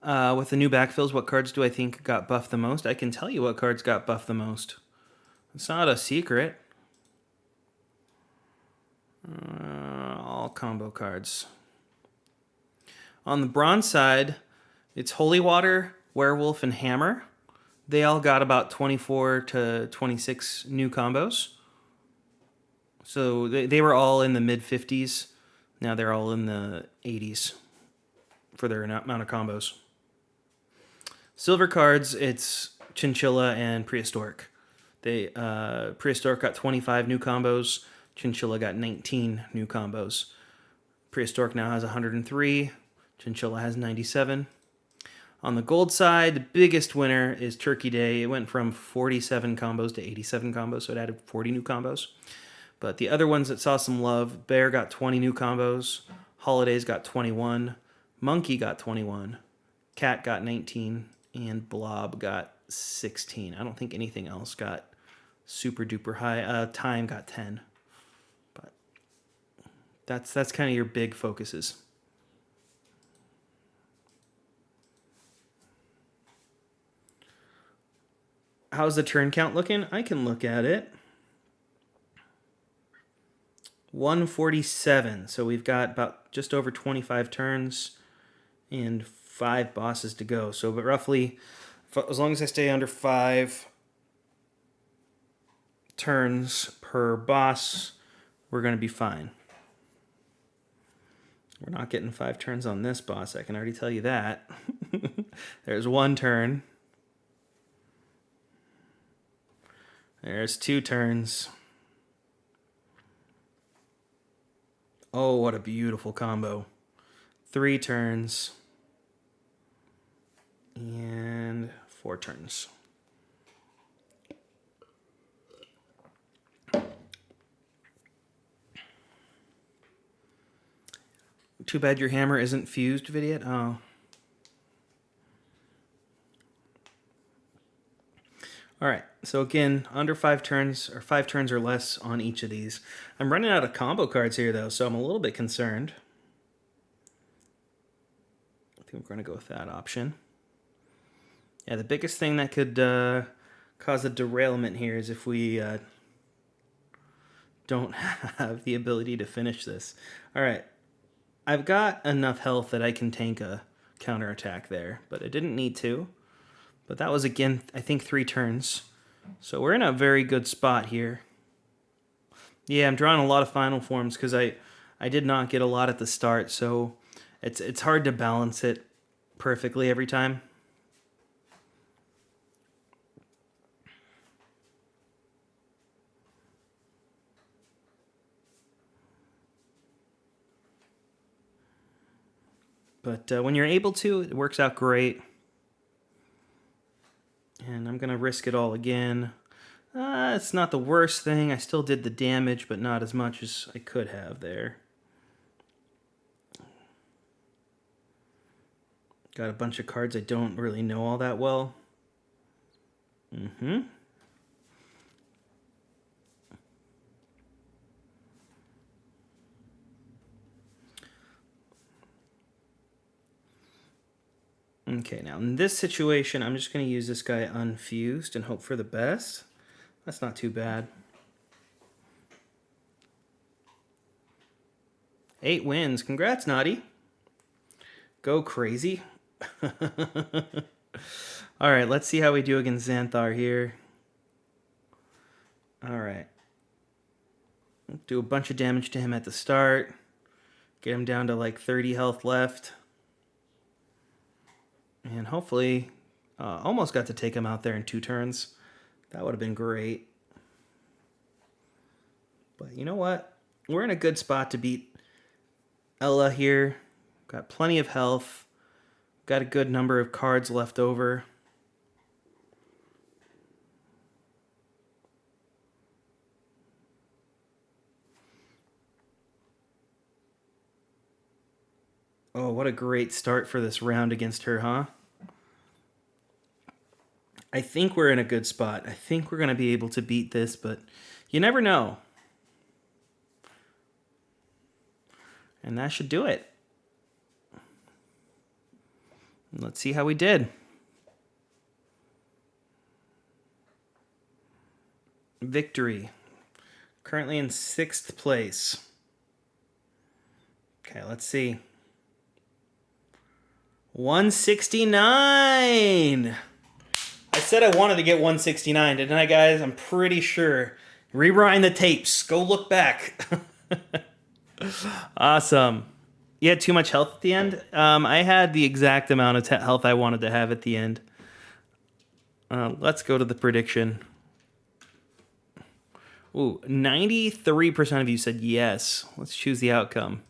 With the new backfills, what cards do I think got buffed the most? I can tell you what cards got buffed the most. It's not a secret. All combo cards. On the bronze side, it's Holy Water, Werewolf, and Hammer. They all got about 24 to 26 new combos. So they were all in the mid-50s. Now they're all in the 80s for their amount of combos. Silver cards, it's Chinchilla and Prehistoric. Prehistoric got 25 new combos. Chinchilla got 19 new combos. Prehistoric now has 103. Chinchilla has 97. On the gold side, the biggest winner is Turkey Day. It went from 47 combos to 87 combos, so it added 40 new combos. But the other ones that saw some love, Bear got 20 new combos. Holidays got 21. Monkey got 21. Cat got 19. And Blob got 16. I don't think anything else got super duper high. Time got 10. But that's kind of your big focuses. How's the turn count looking? I can look at it. 147. So we've got about just over 25 turns and 5 bosses to go. So, but roughly, as long as I stay under 5 turns per boss, we're going to be fine. We're not getting 5 turns on this boss. I can already tell you that. There's 1 turn. There's 2 turns. Oh, what a beautiful combo. 3 turns. And 4 turns. Too bad your hammer isn't fused, Vidiot. Oh. All right, so again, under 5 turns, or 5 turns or less on each of these. I'm running out of combo cards here, though, so I'm a little bit concerned. I think we're going to go with that option. Yeah, the biggest thing that could cause a derailment here is if we don't have the ability to finish this. All right, I've got enough health that I can tank a counterattack there, but I didn't need to. But that was, again, I think 3 turns. So we're in a very good spot here. Yeah, I'm drawing a lot of final forms because I did not get a lot at the start, so it's hard to balance it perfectly every time. But when you're able to, it works out great. And I'm going to risk it all again. It's not the worst thing. I still did the damage, but not as much as I could have there. Got a bunch of cards I don't really know all that well. Okay, now in this situation, I'm just going to use this guy unfused and hope for the best. That's not too bad. 8 wins. Congrats, Naughty. Go crazy. All right, let's see how we do against Xanthar here. All right. Do a bunch of damage to him at the start. Get him down to like 30 health left. And hopefully, almost got to take him out there in 2 turns. That would have been great. But you know what? We're in a good spot to beat Ella here. Got plenty of health. Got a good number of cards left over. Oh, what a great start for this round against her, huh? I think we're in a good spot. I think we're going to be able to beat this, but you never know. And that should do it. Let's see how we did. Victory. Currently in 6th place. Okay, let's see. 169! I said I wanted to get 169, didn't I, guys? I'm pretty sure. Rewind the tapes. Go look back. Awesome. You had too much health at the end? I had the exact amount of health I wanted to have at the end. Let's go to the prediction. Ooh, 93% of you said yes. Let's choose the outcome.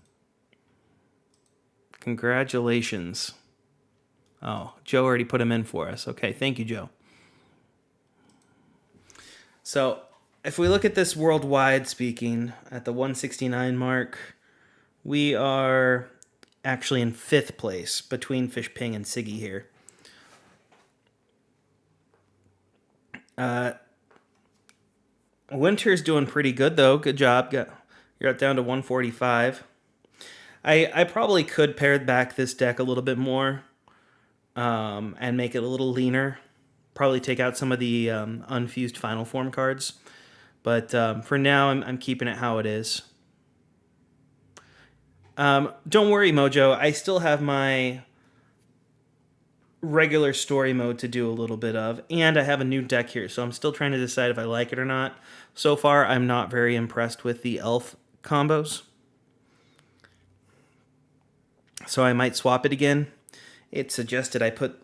Congratulations. Oh, Joe already put him in for us. Okay, thank you, Joe. So, if we look at this worldwide speaking, at the 169 mark, we are actually in 5th place between Fish Ping and Siggy here. Winter's doing pretty good, though. Good job. You're down to 145. I probably could pare back this deck a little bit more and make it a little leaner. Probably take out some of the unfused final form cards. But for now, I'm keeping it how it is. Don't worry, Mojo. I still have my regular story mode to do a little bit of. And I have a new deck here, so I'm still trying to decide if I like it or not. So far, I'm not very impressed with the elf combos. So I might swap it again. It suggested I put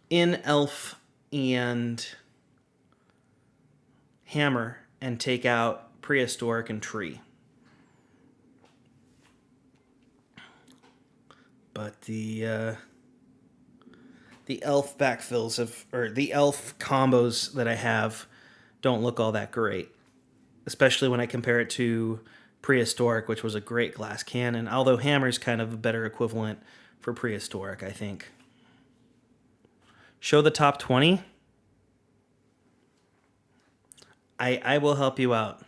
in elf and hammer and take out prehistoric and tree. But the elf backfills or the elf combos that I have don't look all that great, especially when I compare it to prehistoric, which was a great glass cannon. Although hammer's kind of a better equivalent for prehistoric, I think. Show the top 20. I will help you out.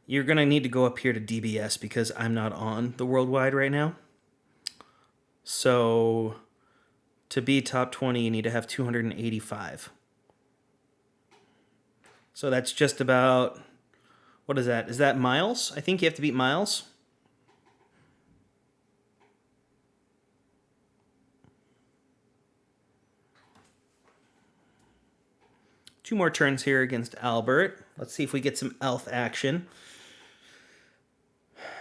You're going to need to go up here to DBS because I'm not on the worldwide right now. So to be top 20, you need to have 285. So that's just about, what is that? Is that Miles? I think you have to beat Miles. 2 more turns here against Albert. Let's see if we get some elf action.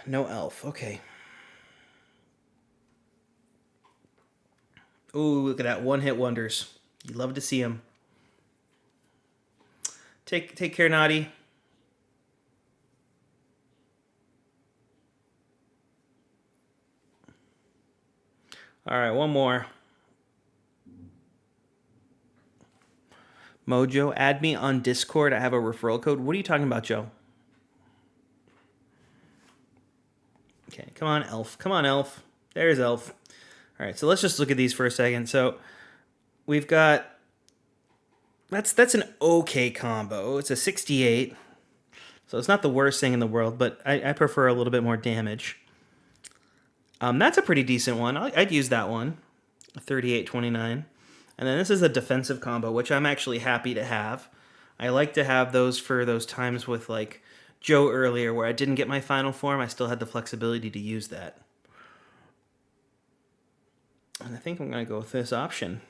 No elf. Okay. Ooh, look at that. One-hit wonders. You love to see them. Take care, Naughty. All right, one more. Mojo, add me on Discord. I have a referral code. What are you talking about, Joe? Okay, come on, Elf. Come on, Elf. There's Elf. All right, so let's just look at these for a second. So we've got... That's an okay combo. It's a 68. So it's not the worst thing in the world, but I prefer a little bit more damage. That's a pretty decent one. I'd use that one. 38-29. And then this is a defensive combo, which I'm actually happy to have. I like to have those for those times with like Joe earlier where I didn't get my final form. I still had the flexibility to use that. And I think I'm going to go with this option.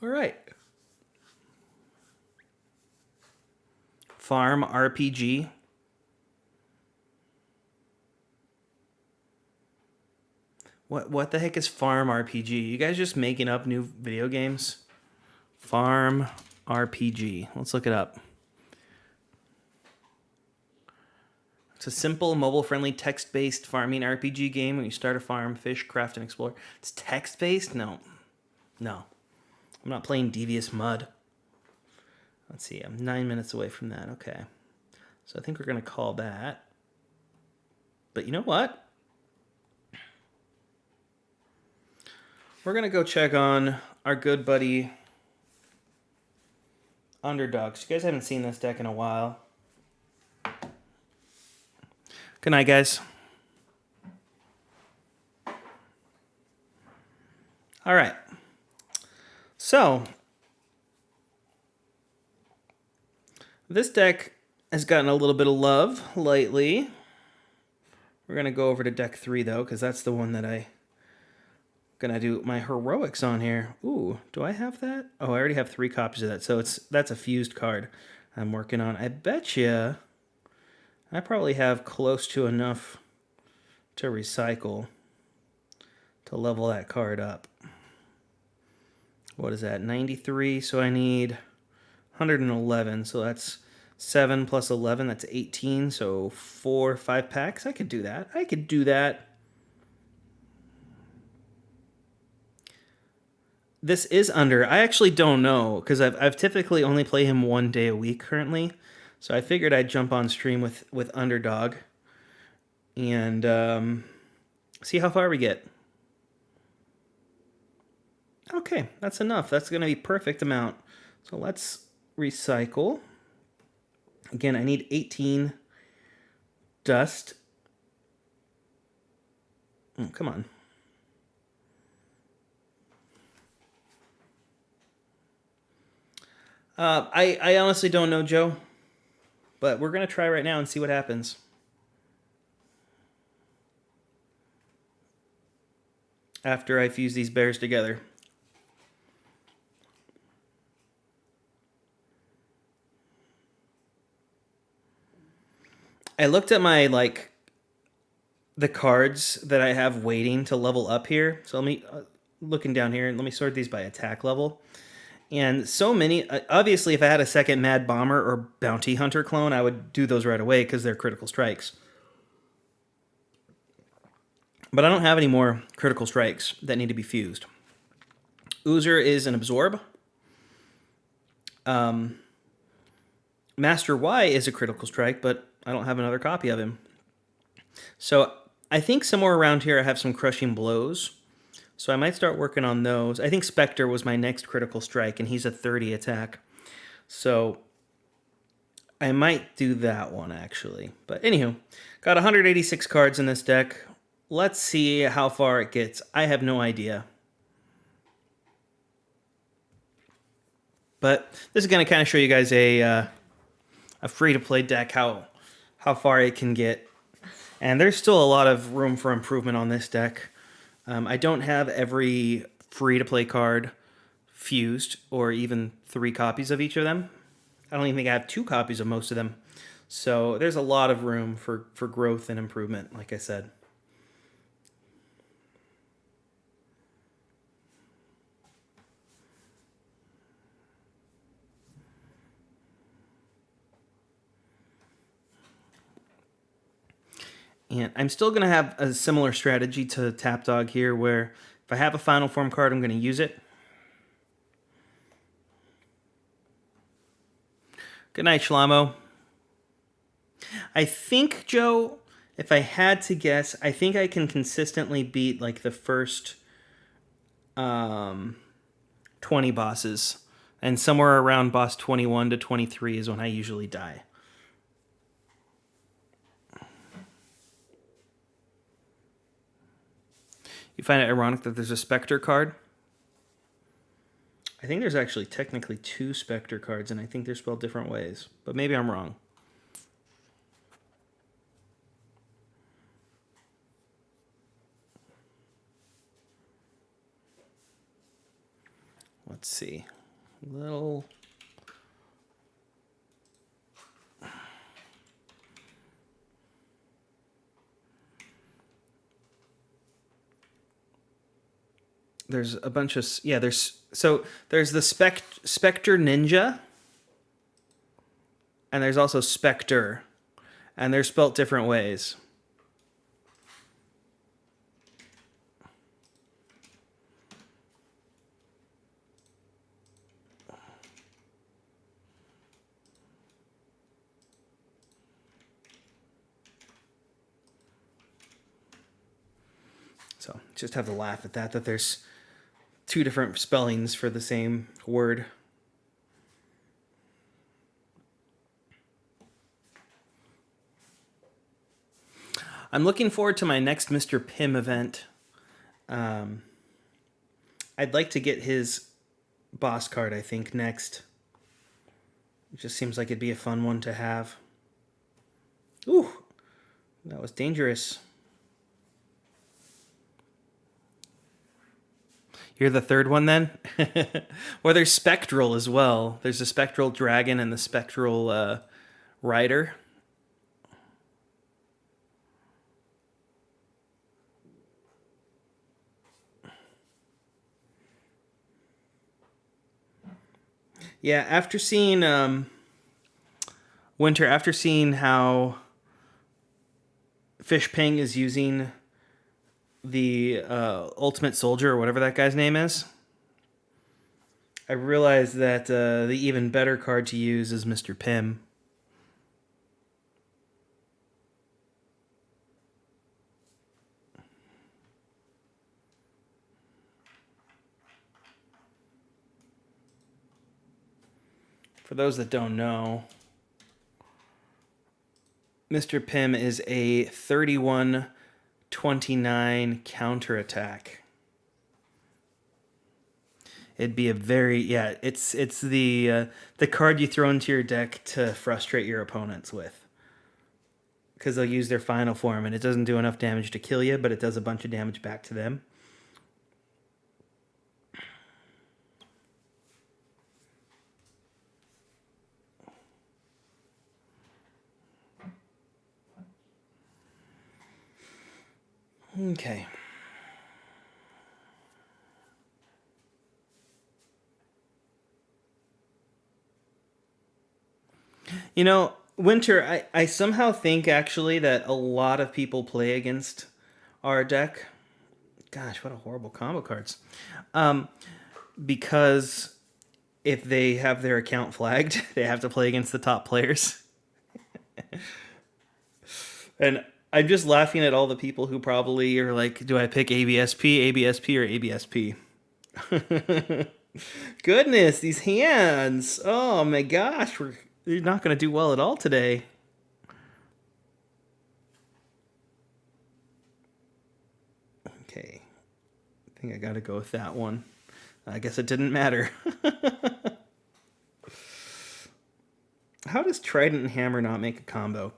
All right. Farm RPG. What the heck is Farm RPG? You guys just making up new video games? Farm RPG. Let's look it up. It's a simple, mobile-friendly, text-based farming RPG game when you start a farm, fish, craft, and explore. It's text-based? No. I'm not playing Devious Mud. Let's see, I'm 9 minutes away from that. Okay. So I think we're going to call that. But you know what? We're going to go check on our good buddy Underdog. So you guys haven't seen this deck in a while. Good night, guys. All right. So, this deck has gotten a little bit of love lately. We're going to go over to deck 3, though, because that's the one that I'm going to do my heroics on here. Ooh, do I have that? Oh, I already have 3 copies of that, so that's a fused card I'm working on. I bet you I probably have close to enough to recycle to level that card up. What is that? 93, so I need 111, so that's 7 plus 11, that's 18, so 5 packs. I could do that. This is under. I actually don't know, because I've typically only play him 1 day a week currently, so I figured I'd jump on stream with Underdog and see how far we get. Okay, that's enough. That's going to be perfect amount. So let's recycle. Again, I need 18 dust. Oh, come on. I honestly don't know, Joe. But we're going to try right now and see what happens. After I fuse these bears together. I looked at my, the cards that I have waiting to level up here. So let me, looking down here, and let me sort these by attack level. And so many, obviously if I had a second Mad Bomber or Bounty Hunter clone, I would do those right away because they're critical strikes. But I don't have any more critical strikes that need to be fused. Oozer is an absorb. Master Y is a critical strike, but I don't have another copy of him. So I think somewhere around here I have some crushing blows. So I might start working on those. I think Spectre was my next critical strike, and he's a 30 attack. So I might do that one, actually. But anywho, got 186 cards in this deck. Let's see how far it gets. I have no idea. But this is going to kind of show you guys a free-to-play deck, how far it can get. And there's still a lot of room for improvement on this deck. I don't have every free-to-play card fused, or even 3 copies of each of them. I don't even think I have 2 copies of most of them. So there's a lot of room for growth and improvement, like I said. And I'm still going to have a similar strategy to Tapdawg here, where if I have a final form card, I'm going to use it. Good night, Shlamo. I think, Joe, if I had to guess, I think I can consistently beat like the first 20 bosses. And somewhere around boss 21 to 23 is when I usually die. You find it ironic that there's a Spectre card? I think there's actually technically 2 Spectre cards, and I think they're spelled different ways. But maybe I'm wrong. Let's see. Little... There's a bunch of... Yeah, there's the Spectre Ninja. And there's also Spectre. And they're spelt different ways. So just have to laugh at that there's 2 different spellings for the same word. I'm looking forward to my next Mr. Pym event. I'd like to get his boss card, I think, next. It just seems like it'd be a fun one to have. Ooh, that was dangerous. You're the third one then? Or there's Spectral as well. There's the Spectral Dragon and the Spectral Rider. Yeah, after seeing Winter, after seeing how Fish Ping is using the Ultimate Soldier, or whatever that guy's name is, I realized that the even better card to use is Mr. Pym. For those that don't know, Mr. Pym is a 31-29 counterattack. It'd be a very... Yeah, it's the card you throw into your deck to frustrate your opponents with. Because they'll use their final form, and it doesn't do enough damage to kill you, but it does a bunch of damage back to them. Okay. You know, Winter, I somehow think actually that a lot of people play against our deck. Gosh, what a horrible combo cards. Because if they have their account flagged, they have to play against the top players. And I'm just laughing at all the people who probably are like, do I pick ABSP, ABSP, or ABSP? Goodness, these hands. Oh my gosh, you're not going to do well at all today. Okay. I think I got to go with that one. I guess it didn't matter. How does Trident and Hammer not make a combo?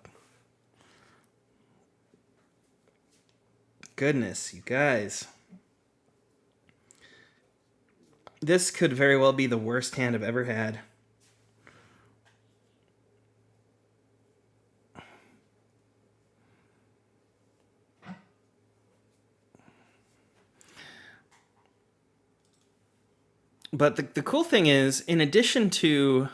Goodness, you guys. This could very well be the worst hand I've ever had. But the cool thing is, in addition to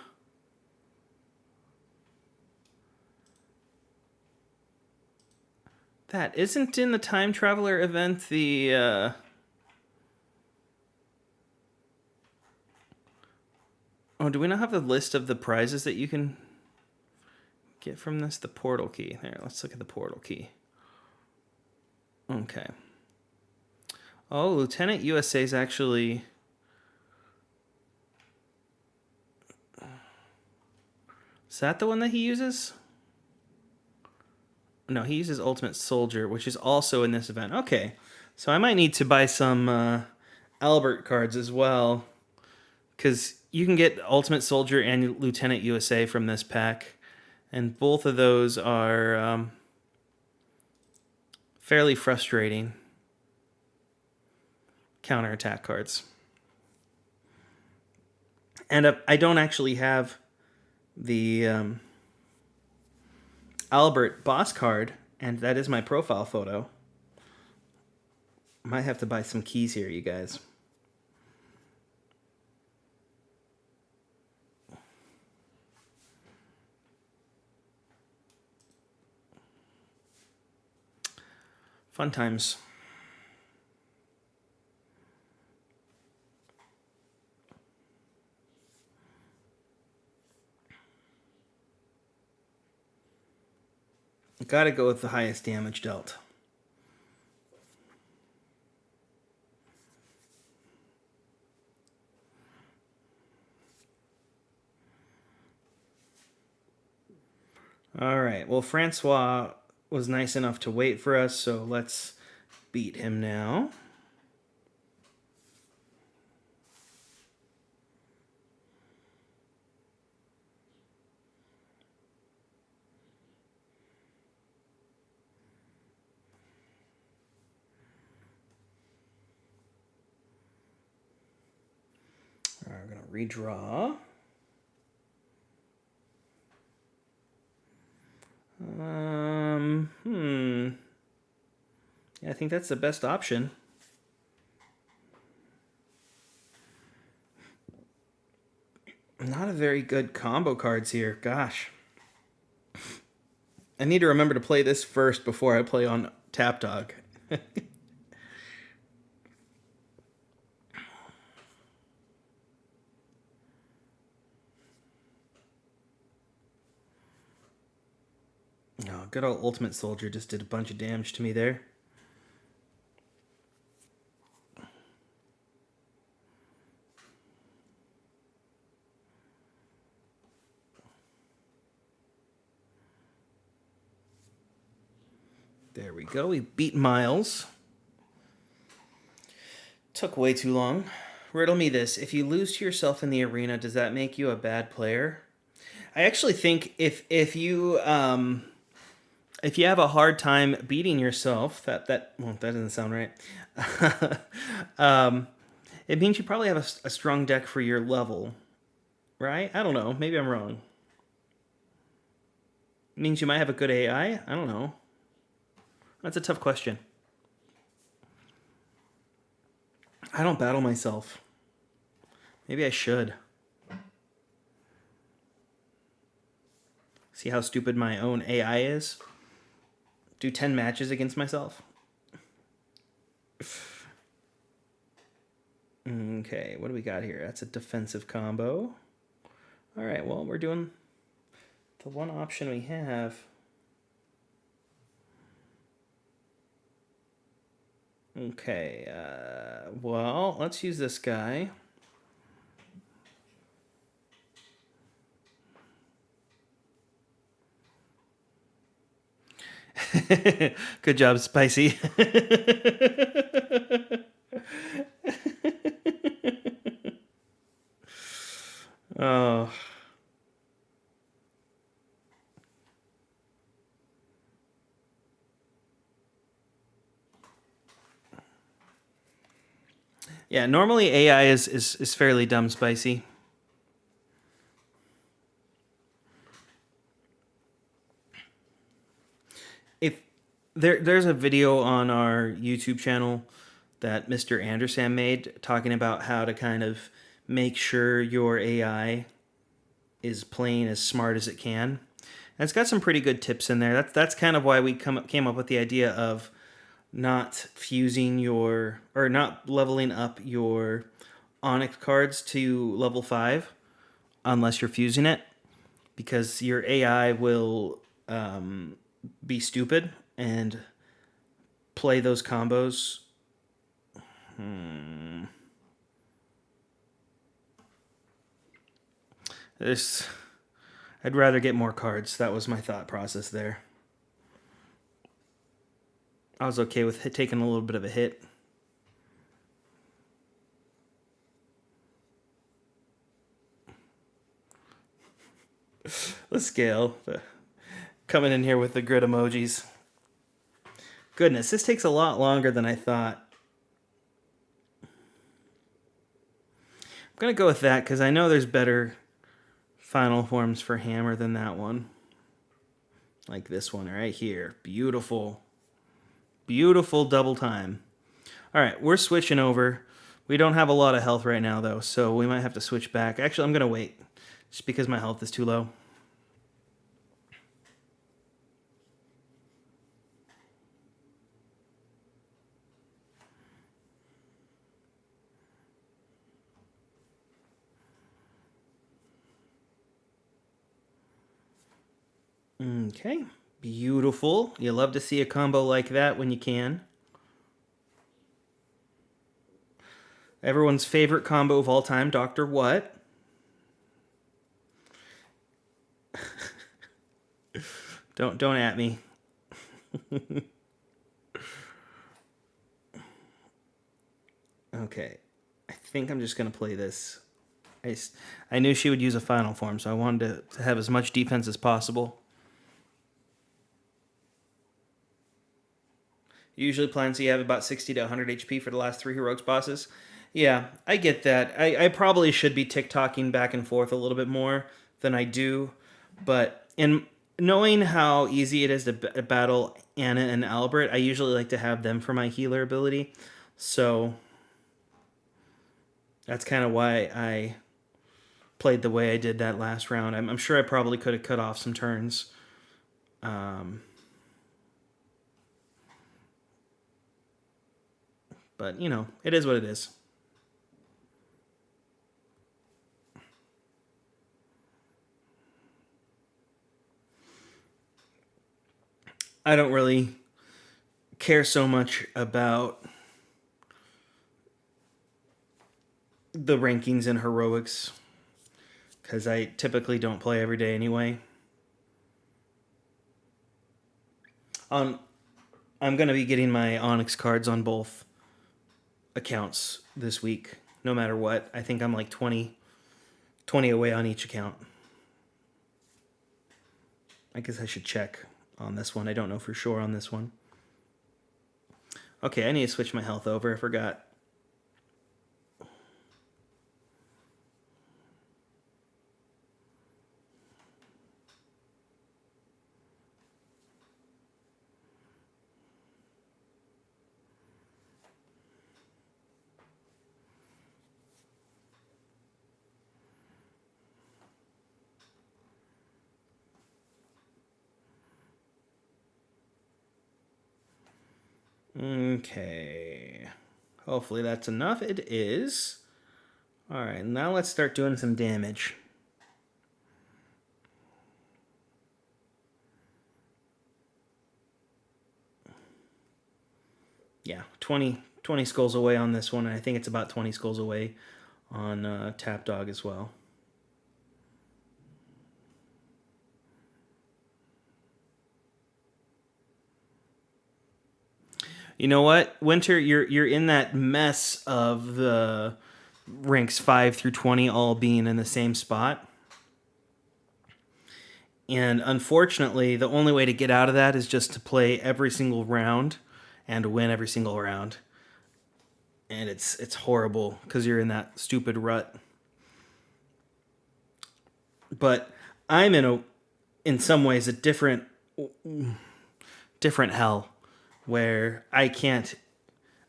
that, isn't in the Time Traveler event the... Oh, do we not have the list of the prizes that you can get from this? The portal key. There, let's look at the portal key. Okay. Oh, Lieutenant USA is actually... Is that the one that he uses? No, he uses Ultimate Soldier, which is also in this event. Okay. So I might need to buy some Albert cards as well, because you can get Ultimate Soldier and Lieutenant USA from this pack, and both of those are fairly frustrating counterattack cards. And I don't actually have the Albert boss card, and that is my profile photo. Might have to buy some keys here, you guys. Fun times. Gotta go with the highest damage dealt. All right, well, Francois was nice enough to wait for us, so let's beat him now. All right, we're going to redraw. Yeah, I think that's the best option. Not a very good combo cards here. Gosh. I need to remember to play this first before I play on Tapdawg. Oh, good old Ultimate Soldier just did a bunch of damage to me there. There we go. We beat Miles. Took way too long. Riddle me this. If you lose to yourself in the arena, does that make you a bad player? I actually think if you have a hard time beating yourself, that doesn't sound right. It means you probably have a strong deck for your level, right? I don't know. Maybe I'm wrong. It means you might have a good AI? I don't know. That's a tough question. I don't battle myself. Maybe I should. See how stupid my own AI is? Do 10 matches against myself? Okay, what do we got here? That's a defensive combo. All right, well, we're doing the one option we have. Okay, well, let's use this guy. Good job, Spicy. Oh. Yeah, normally AI is fairly dumb spicy. If there's a video on our YouTube channel that Mr. Anderson made talking about how to kind of make sure your AI is playing as smart as it can. And it's got some pretty good tips in there. That's kind of why we came up with the idea of not fusing your or not leveling up your Onyx cards to level 5 unless you're fusing it, because your AI will be stupid and play those combos. This, I'd rather get more cards. That was my thought process there. I was okay with taking a little bit of a hit. The scale. Coming in here with the grid emojis. Goodness, this takes a lot longer than I thought. I'm going to go with that because I know there's better final forms for hammer than that one. Like this one right here. Beautiful. Beautiful double time. All right, we're switching over. We don't have a lot of health right now, though, so we might have to switch back. Actually, I'm going to wait, just because my health is too low. Okay, beautiful. You love to see a combo like that when you can. Everyone's favorite combo of all time, Dr. What? Don't at me. Okay, I think I'm just gonna play this. I knew she would use a final form, so I wanted to have as much defense as possible. Usually plans you have about 60 to 100 HP for the last 3 heroics bosses. Yeah, I get that. I probably should be tick-tocking back and forth a little bit more than I do. But in knowing how easy it is to battle Anna and Albert, I usually like to have them for my healer ability. So that's kind of why I played the way I did that last round. I'm sure I probably could have cut off some turns. But, you know, it is what it is. I don't really care so much about the rankings in heroics because I typically don't play every day anyway. I'm going to be getting my Onyx cards on both accounts this week, no matter what. I think I'm like 20 away on each account. I guess I should check on this one. I don't know for sure on this one. Okay, I need to switch my health over. I forgot. Okay. Hopefully that's enough. It is. Alright, now let's start doing some damage. Yeah, 20 skulls away on this one. And I think it's about 20 skulls away on Tapdawg as well. You know what, Winter, you're in that mess of the ranks 5 through 20 all being in the same spot. And unfortunately, the only way to get out of that is just to play every single round and win every single round. and it's horrible because you're in that stupid rut. But I'm in some ways a different hell where I can't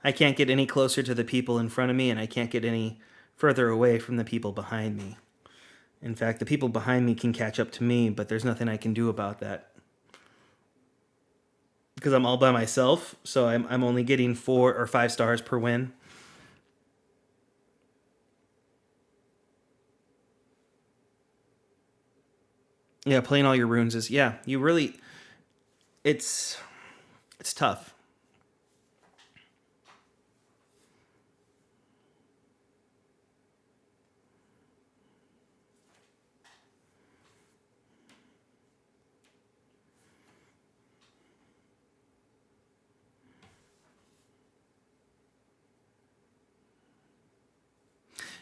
get any closer to the people in front of me, and I can't get any further away from the people behind me. In fact, the people behind me can catch up to me, but there's nothing I can do about that. Because I'm all by myself, so I'm only getting 4 or 5 stars per win. Yeah, playing all your runes is, yeah, you really, it's tough.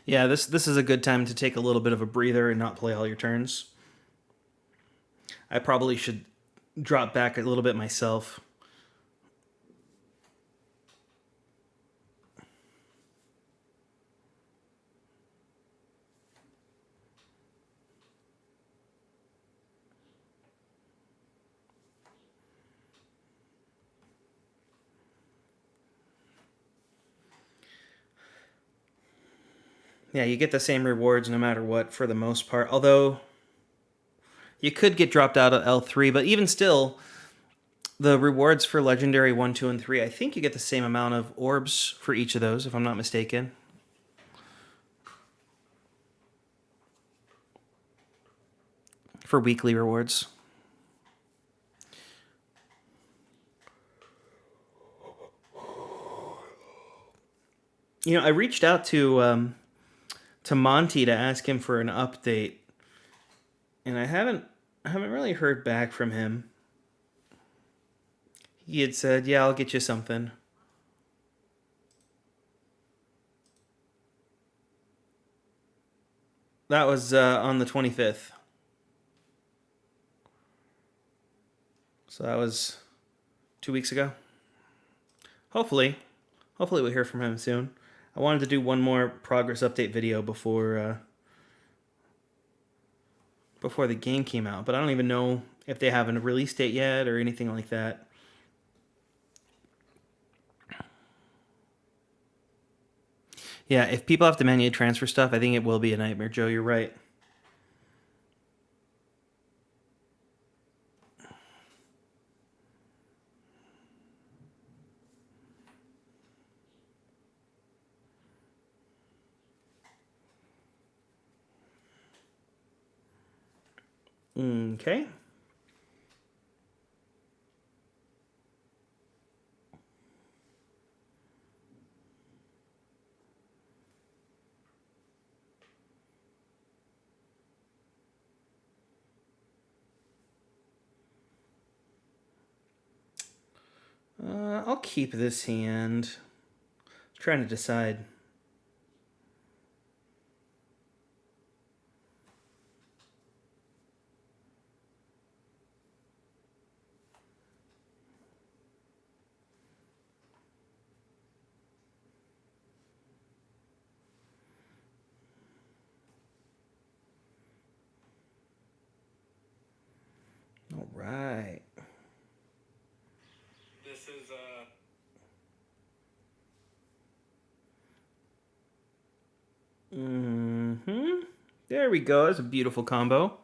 Yeah, this is a good time to take a little bit of a breather and not play all your turns. I probably should drop back a little bit myself. Yeah, you get the same rewards no matter what for the most part. Although you could get dropped out of L3, but even still, the rewards for Legendary 1, 2, and 3, I think you get the same amount of orbs for each of those, if I'm not mistaken. For weekly rewards. You know, I reached out to Monty to ask him for an update, and I haven't really heard back from him. He had said, "Yeah, I'll get you something." That was on the 25th. So that was 2 weeks ago. Hopefully we'll hear from him soon. I wanted to do one more progress update video before the game came out, but I don't even know if they have a release date yet or anything like that. Yeah, if people have to manually transfer stuff, I think it will be a nightmare, Joe. You're right. Okay. I'll keep this hand. I'm trying to decide. All right. This is There we go. That's a beautiful combo.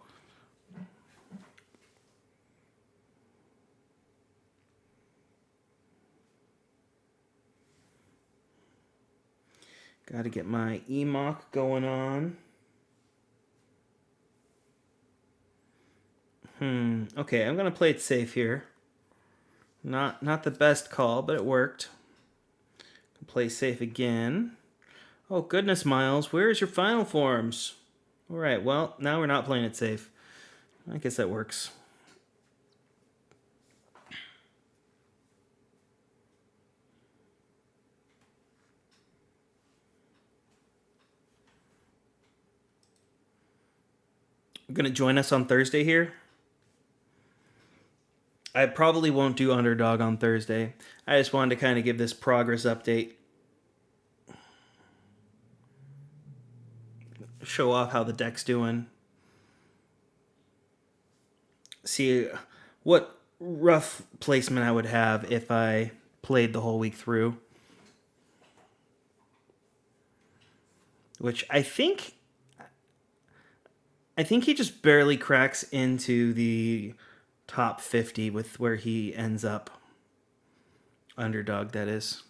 Got to get my EMOC going on. Okay, I'm gonna play it safe here. Not the best call, but it worked. Play safe again. Oh goodness, Miles, where's your final forms? All right, well now we're not playing it safe. I guess that works. You're gonna join us on Thursday here? I probably won't do Underdog on Thursday. I just wanted to kind of give this progress update. show off how the deck's doing. See what rough placement I would have if I played the whole week through. Which I think he just barely cracks into the top 50 with where he ends up. Underdog, that is.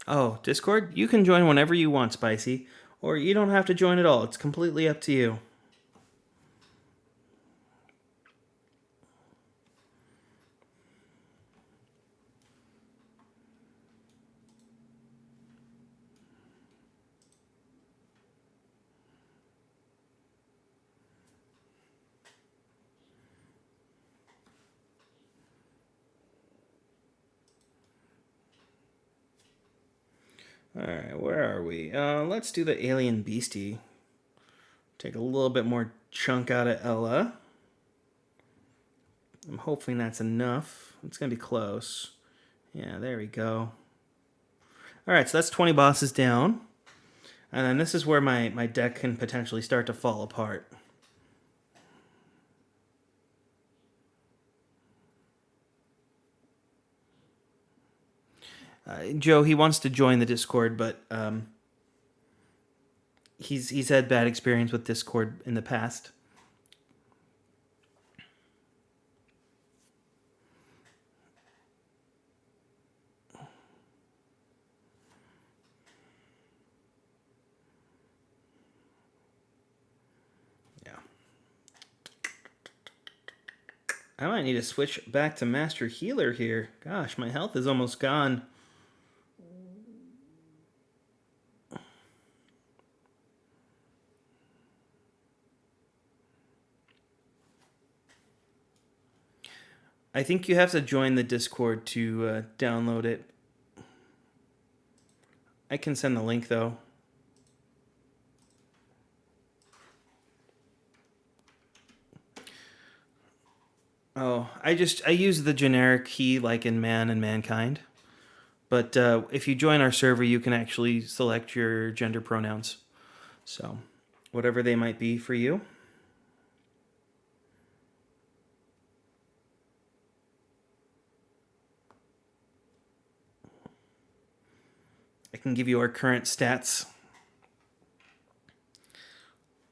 Oh, Discord? You can join whenever you want, Spicy. Or you don't have to join at all. It's completely up to you. Alright, where are we? Let's do the Alien Beastie. Take a little bit more chunk out of Ella. I'm hoping that's enough. It's going to be close. Yeah, there we go. Alright, so that's 20 bosses down. And then this is where my deck can potentially start to fall apart. Joe, he wants to join the Discord, but he's had bad experience with Discord in the past. Yeah. I might need to switch back to Master Healer here. Gosh, my health is almost gone. I think you have to join the Discord to download it. I can send the link, though. Oh, I use the generic key like in Man and Mankind. But if you join our server, you can actually select your gender pronouns. So, whatever they might be for you. I can give you our current stats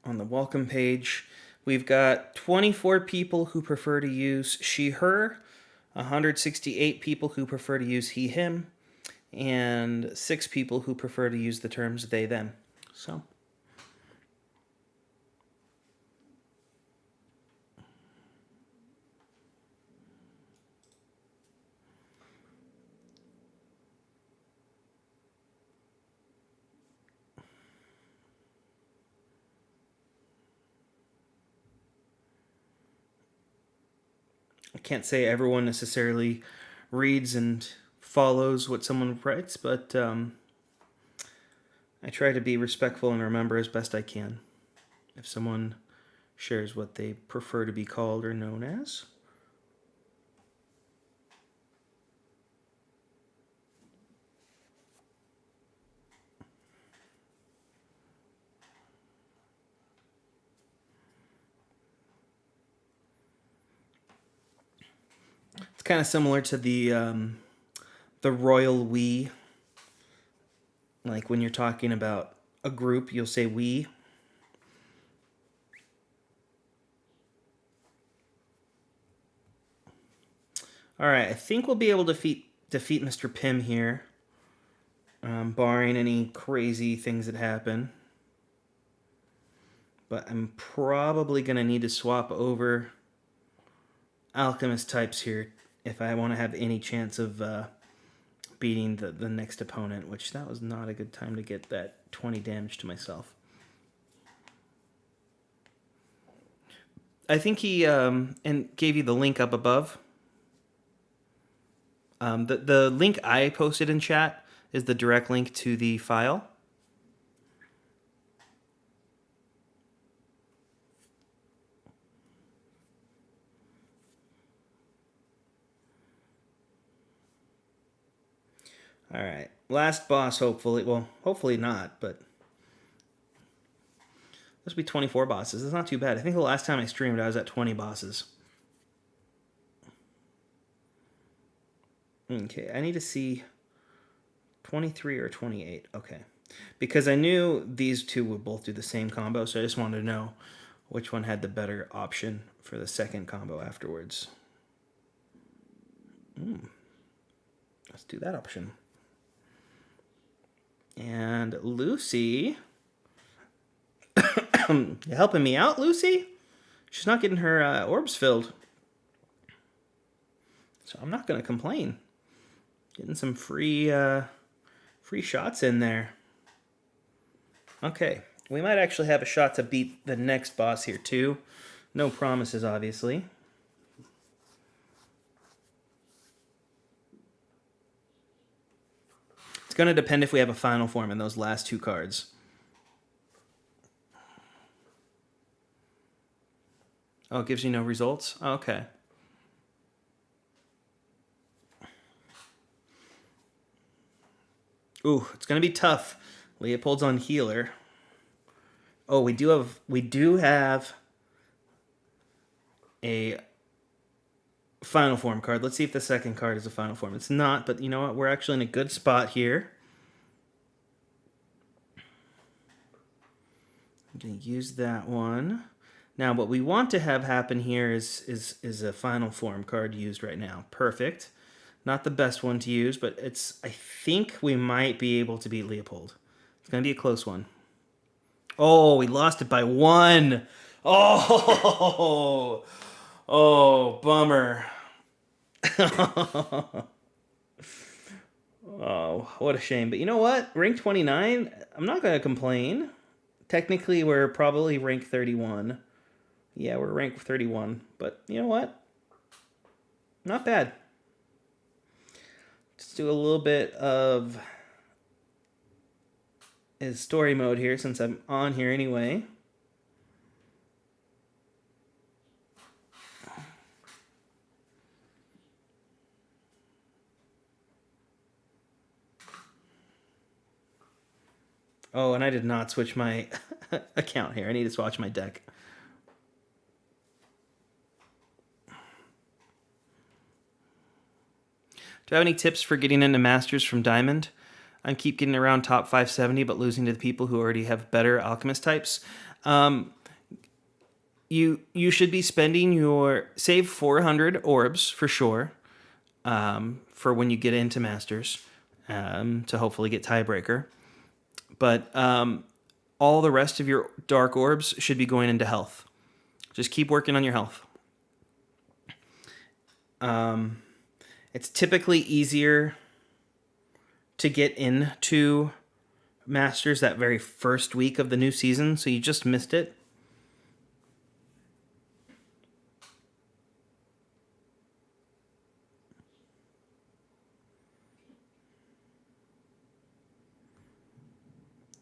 on the welcome page. We've got 24 people who prefer to use she, her, 168 people who prefer to use he, him, and 6 people who prefer to use the terms they, them. So, I can't say everyone necessarily reads and follows what someone writes, but I try to be respectful and remember as best I can if someone shares what they prefer to be called or known as. It's kind of similar to the royal we. Like when you're talking about a group, you'll say we. All right, I think we'll be able to defeat Mr. Pym here, barring any crazy things that happen. But I'm probably going to need to swap over alchemist types here if I want to have any chance of beating the next opponent, which that was not a good time to get that 20 damage to myself. I think he and gave you the link up above. The link I posted in chat is the direct link to the file. All right. Last boss, hopefully. Well, hopefully not, but this will be 24 bosses. That's not too bad. I think the last time I streamed, I was at 20 bosses. Okay, I need to see 23 or 28. Okay. Because I knew these two would both do the same combo, so I just wanted to know which one had the better option for the second combo afterwards. Let's do that option. And Lucy... You helping me out, Lucy? She's not getting her orbs filled. So I'm not going to complain. Getting some free shots in there. Okay, we might actually have a shot to beat the next boss here too. No promises, obviously. It's going to depend if we have a final form in those last two cards. Oh, it gives you no results? Oh, okay. Ooh, it's going to be tough. Leopold's on healer. Oh, we do have a final form card. Let's see if the second card is a final form. It's not, but you know what? We're actually in a good spot here. I'm going to use that one. Now, what we want to have happen here is a final form card used right now. Perfect. Not the best one to use, but I think we might be able to beat Leopold. It's going to be a close one. Oh, we lost it by 1. Oh, bummer. Oh, what a shame. But you know what? Rank 29, I'm not going to complain. Technically, we're probably rank 31. Yeah, we're rank 31. But you know what? Not bad. Let's do a little bit of story mode here since I'm on here anyway. Oh, and I did not switch my account here. I need to swatch my deck. Do you have any tips for getting into Masters from Diamond? I keep getting around top 570, but losing to the people who already have better Alchemist types. You should be spending save 400 orbs for sure, for when you get into Masters, to hopefully get Tiebreaker. But all the rest of your dark orbs should be going into health. Just keep working on your health. It's typically easier to get into Masters that very first week of the new season, so you just missed it.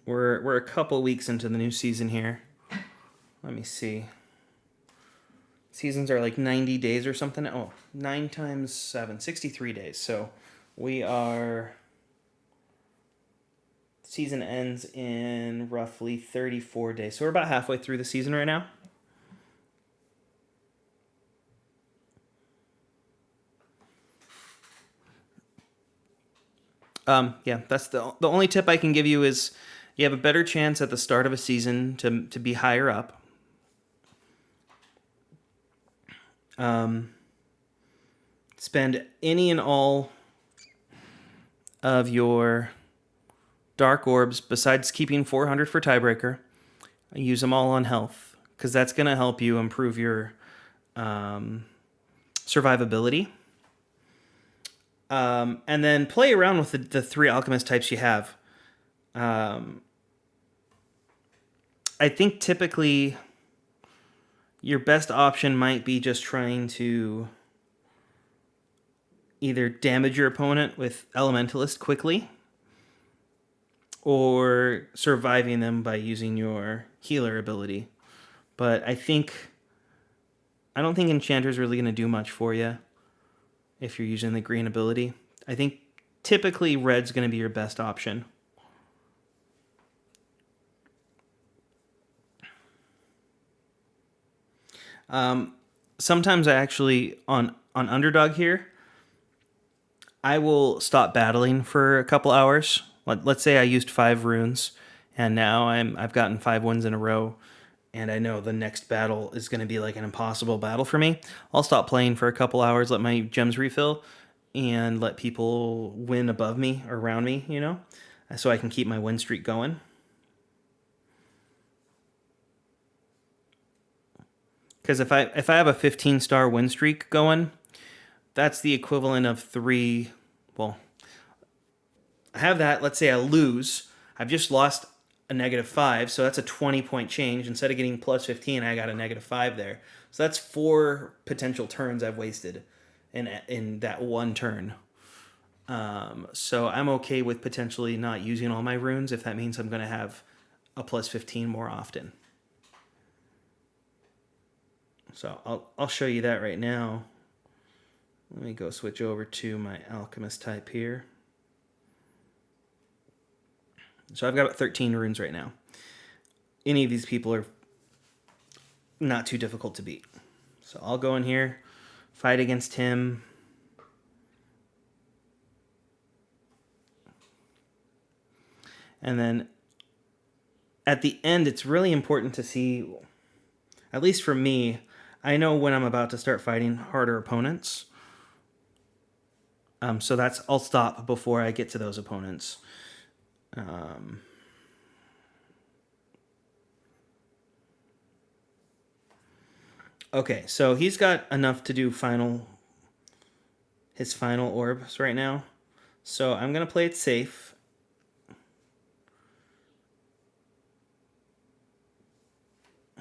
We're a couple weeks into the new season here. Let me see. Seasons are like 90 days or something. Oh, 9 times 7, 63 days. So we are... Season ends in roughly 34 days. So we're about halfway through the season right now. Yeah, that's the only tip I can give you is you have a better chance at the start of a season to be higher up. Spend any and all of your dark orbs besides keeping 400 for Tiebreaker. Use them all on health because that's going to help you improve your survivability. And then play around with the 3 Alchemist types you have. I think typically your best option might be just trying to either damage your opponent with Elementalist quickly or surviving them by using your healer ability. But I don't think Enchanter's really going to do much for you if you're using the green ability. I think typically red's going to be your best option. Sometimes I actually, on Underdog here, I will stop battling for a couple hours. Let's say I used 5 runes, and now I've gotten 5 wins in a row, and I know the next battle is going to be like an impossible battle for me. I'll stop playing for a couple hours, let my gems refill, and let people win above me or around me, so I can keep my win streak going. Because if I have a 15-star win streak going, that's the equivalent of 3. Well, I have that. Let's say I lose. I've just lost a -5, so that's a 20-point change. Instead of getting plus 15, I got a -5 there. So that's 4 potential turns I've wasted in that one turn. So I'm okay with potentially not using all my runes if that means I'm going to have a plus 15 more often. So I'll show you that right now. Let me go switch over to my alchemist type here. So I've got 13 runes right now. Any of these people are not too difficult to beat. So I'll go in here, fight against him. And then at the end, it's really important to see, at least for me, I know when I'm about to start fighting harder opponents. So I'll stop before I get to those opponents. Okay, so he's got enough to do his final orbs right now. So I'm going to play it safe.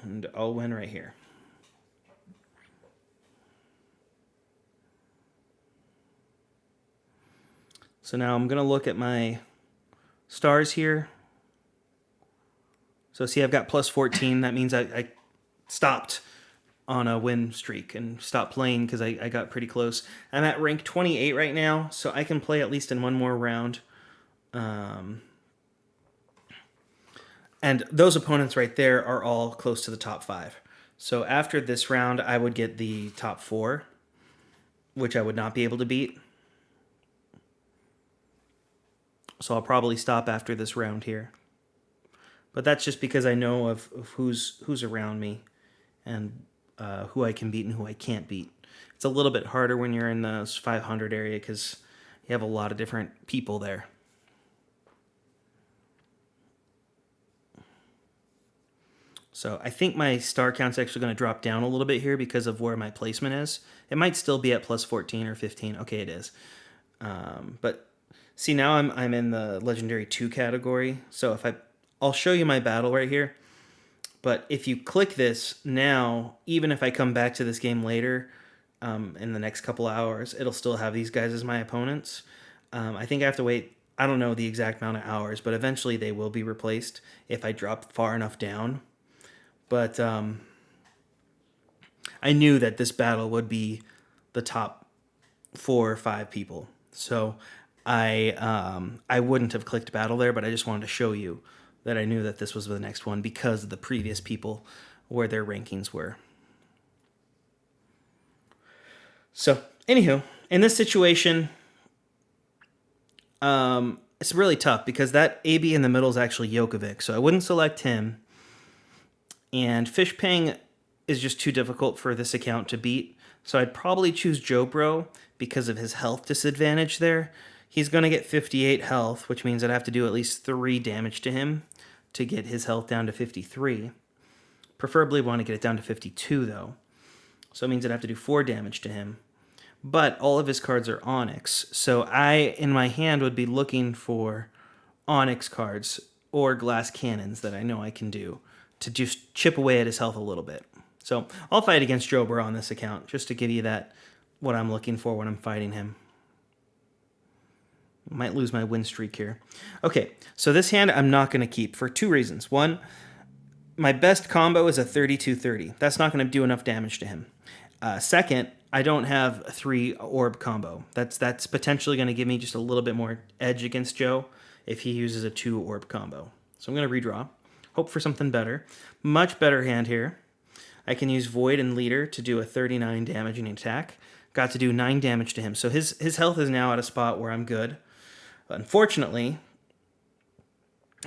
And I'll win right here. So now I'm going to look at my stars here. So see, I've got plus 14. That means I stopped on a win streak and stopped playing because I got pretty close. I'm at rank 28 right now, so I can play at least in one more round. And those opponents right there are all close to the top 5. So after this round, I would get the top 4, which I would not be able to beat. So I'll probably stop after this round here. But that's just because I know of who's around me and who I can beat and who I can't beat. It's a little bit harder when you're in the 500 area because you have a lot of different people there. So I think my star count's actually going to drop down a little bit here because of where my placement is. It might still be at plus 14 or 15. Okay, it is. But see, now I'm in the Legendary 2 category. So I'll show you my battle right here. But if you click this now, even if I come back to this game later, in the next couple hours, it'll still have these guys as my opponents. I think I have to wait, I don't know the exact amount of hours, but eventually they will be replaced if I drop far enough down. But I knew that this battle would be the top 4 or 5 people. So I wouldn't have clicked battle there, but I just wanted to show you that I knew that this was the next one because of the previous people where their rankings were. So, anywho, in this situation, it's really tough because that AB in the middle is actually Jokovic, so I wouldn't select him. And Fishpang is just too difficult for this account to beat, so I'd probably choose Jobro because of his health disadvantage there. He's going to get 58 health, which means I'd have to do at least 3 damage to him to get his health down to 53. Preferably want to get it down to 52, though. So it means I'd have to do 4 damage to him. But all of his cards are Onyx, so I, in my hand, would be looking for Onyx cards or glass cannons that I know I can do to just chip away at his health a little bit. So I'll fight against Jobro on this account, just to give you that, what I'm looking for when I'm fighting him. Might lose my win streak here. Okay, so this hand I'm not going to keep for 2 reasons. One, my best combo is a 32-30. That's not going to do enough damage to him. Second, I don't have a 3 orb combo. That's potentially going to give me just a little bit more edge against Joe if he uses a 2 orb combo. So I'm going to redraw. Hope for something better. Much better hand here. I can use Void and Leader to do a 39 damaging attack. Got to do 9 damage to him. So his health is now at a spot where I'm good. But unfortunately,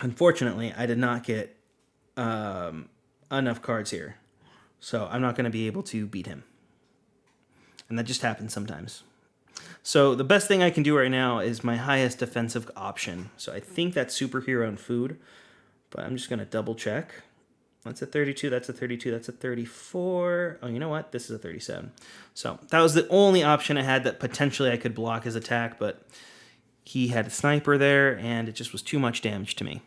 I did not get enough cards here. So I'm not going to be able to beat him. And that just happens sometimes. So the best thing I can do right now is my highest defensive option. So I think that's superhero and food. But I'm just going to double check. That's a 32, that's a 32, that's a 34. Oh, you know what? This is a 37. So that was the only option I had that potentially I could block his attack, but he had a sniper there, and it just was too much damage to me.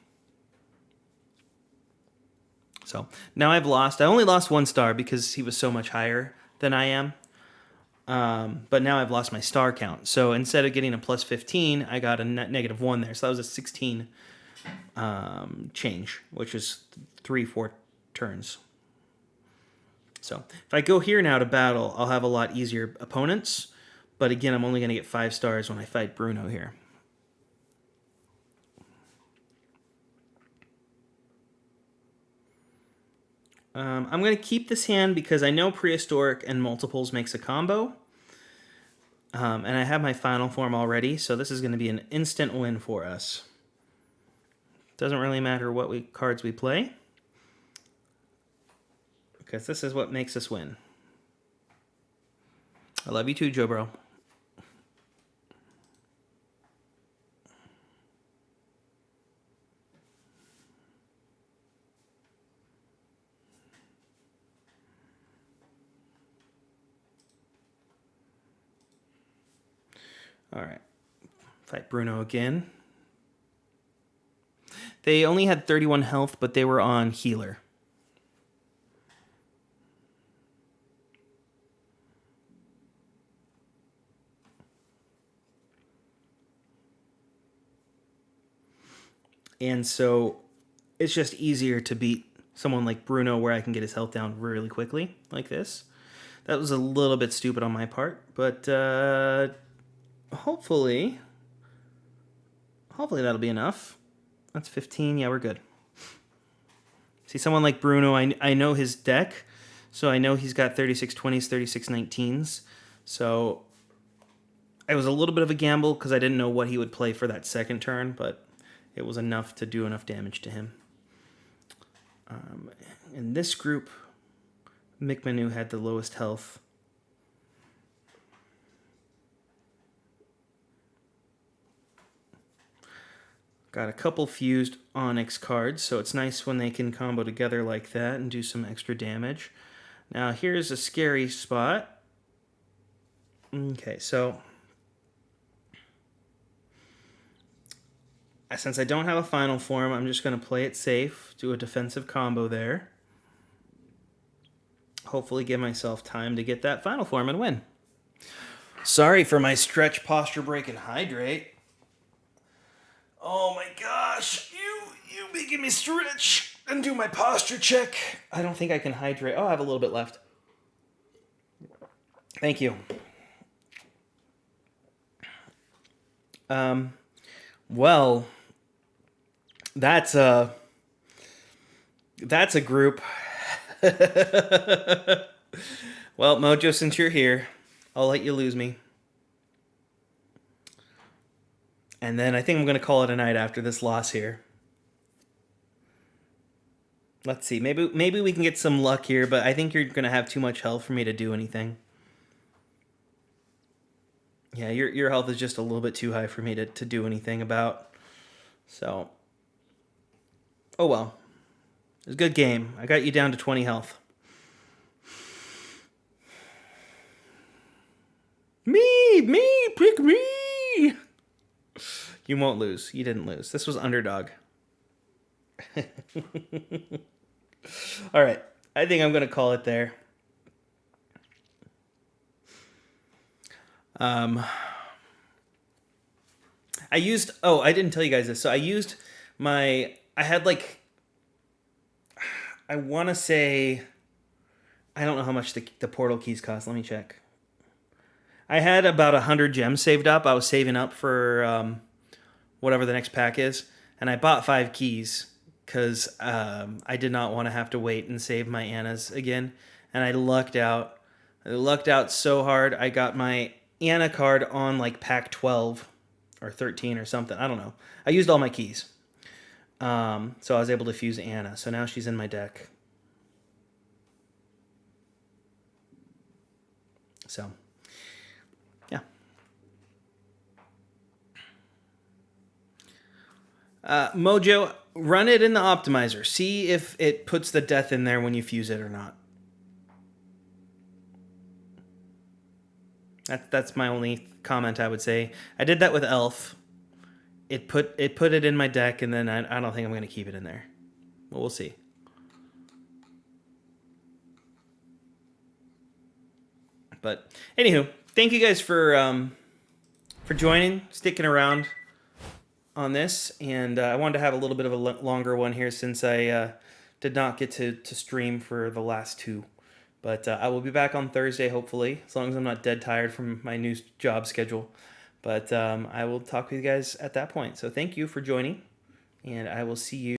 So now I've lost. I only lost 1 star because he was so much higher than I am. But now I've lost my star count. So instead of getting a plus 15, I got a negative 1 there. So that was a 16 change, which is 3-4 turns. So if I go here now to battle, I'll have a lot easier opponents. But again, I'm only going to get 5 stars when I fight Bruno here. I'm going to keep this hand because I know Prehistoric and Multiples makes a combo. And I have my final form already, so this is going to be an instant win for us. Doesn't really matter what cards we play, because this is what makes us win. I love you too, Joe Bro. All right, fight Bruno again. They only had 31 health, but they were on healer. And so it's just easier to beat someone like Bruno where I can get his health down really quickly, like this. That was a little bit stupid on my part, but hopefully that'll be enough. That's 15. Yeah, we're good. See, someone like Bruno, I know his deck, so I know he's got 36 20s, 36 19s. So it was a little bit of a gamble because I didn't know what he would play for that second turn, but it was enough to do enough damage to him. In this group, Mick had the lowest health. Got a couple fused Onyx cards, so it's nice when they can combo together like that and do some extra damage. Now here's a scary spot. Okay, so since I don't have a final form, I'm just going to play it safe, do a defensive combo there. Hopefully give myself time to get that final form and win. Sorry for my stretch, posture break, and hydrate. Oh my gosh, you making me stretch and do my posture check. I don't think I can hydrate. Oh, I have a little bit left. Thank you. Well, that's a group. Well, Mojo, since you're here, I'll let you lose me. And then I think I'm going to call it a night after this loss here. Let's see. Maybe we can get some luck here, but I think you're going to have too much health for me to do anything. Yeah, your health is just a little bit too high for me to do anything about. So, oh well. It was a good game. I got you down to 20 health. Me, pick me! You won't lose. You didn't lose. This was underdog. All right. I think I'm going to call it there. I didn't tell you guys this. So I had like, I want to say, I don't know how much the portal keys cost. Let me check. I had about 100 gems saved up. I was saving up for whatever the next pack is, and I bought 5 keys because I did not want to have to wait and save my Annas again. And I lucked out. I lucked out so hard. I got my Anna card on like pack 12 or 13 or something. I don't know. I used all my keys. So I was able to fuse Anna. So now she's in my deck. So, yeah. Mojo, run it in the optimizer. See if it puts the death in there when you fuse it or not. That's my only comment I would say. I did that with Elf. It put it in my deck, and then I don't think I'm going to keep it in there. Well, we'll see. But anywho, thank you guys for joining, sticking around on this, and I wanted to have a little bit of a longer one here since I did not get to stream for the last 2. But I will be back on Thursday, hopefully, as long as I'm not dead tired from my new job schedule. But I will talk with you guys at that point. So thank you for joining, and I will see you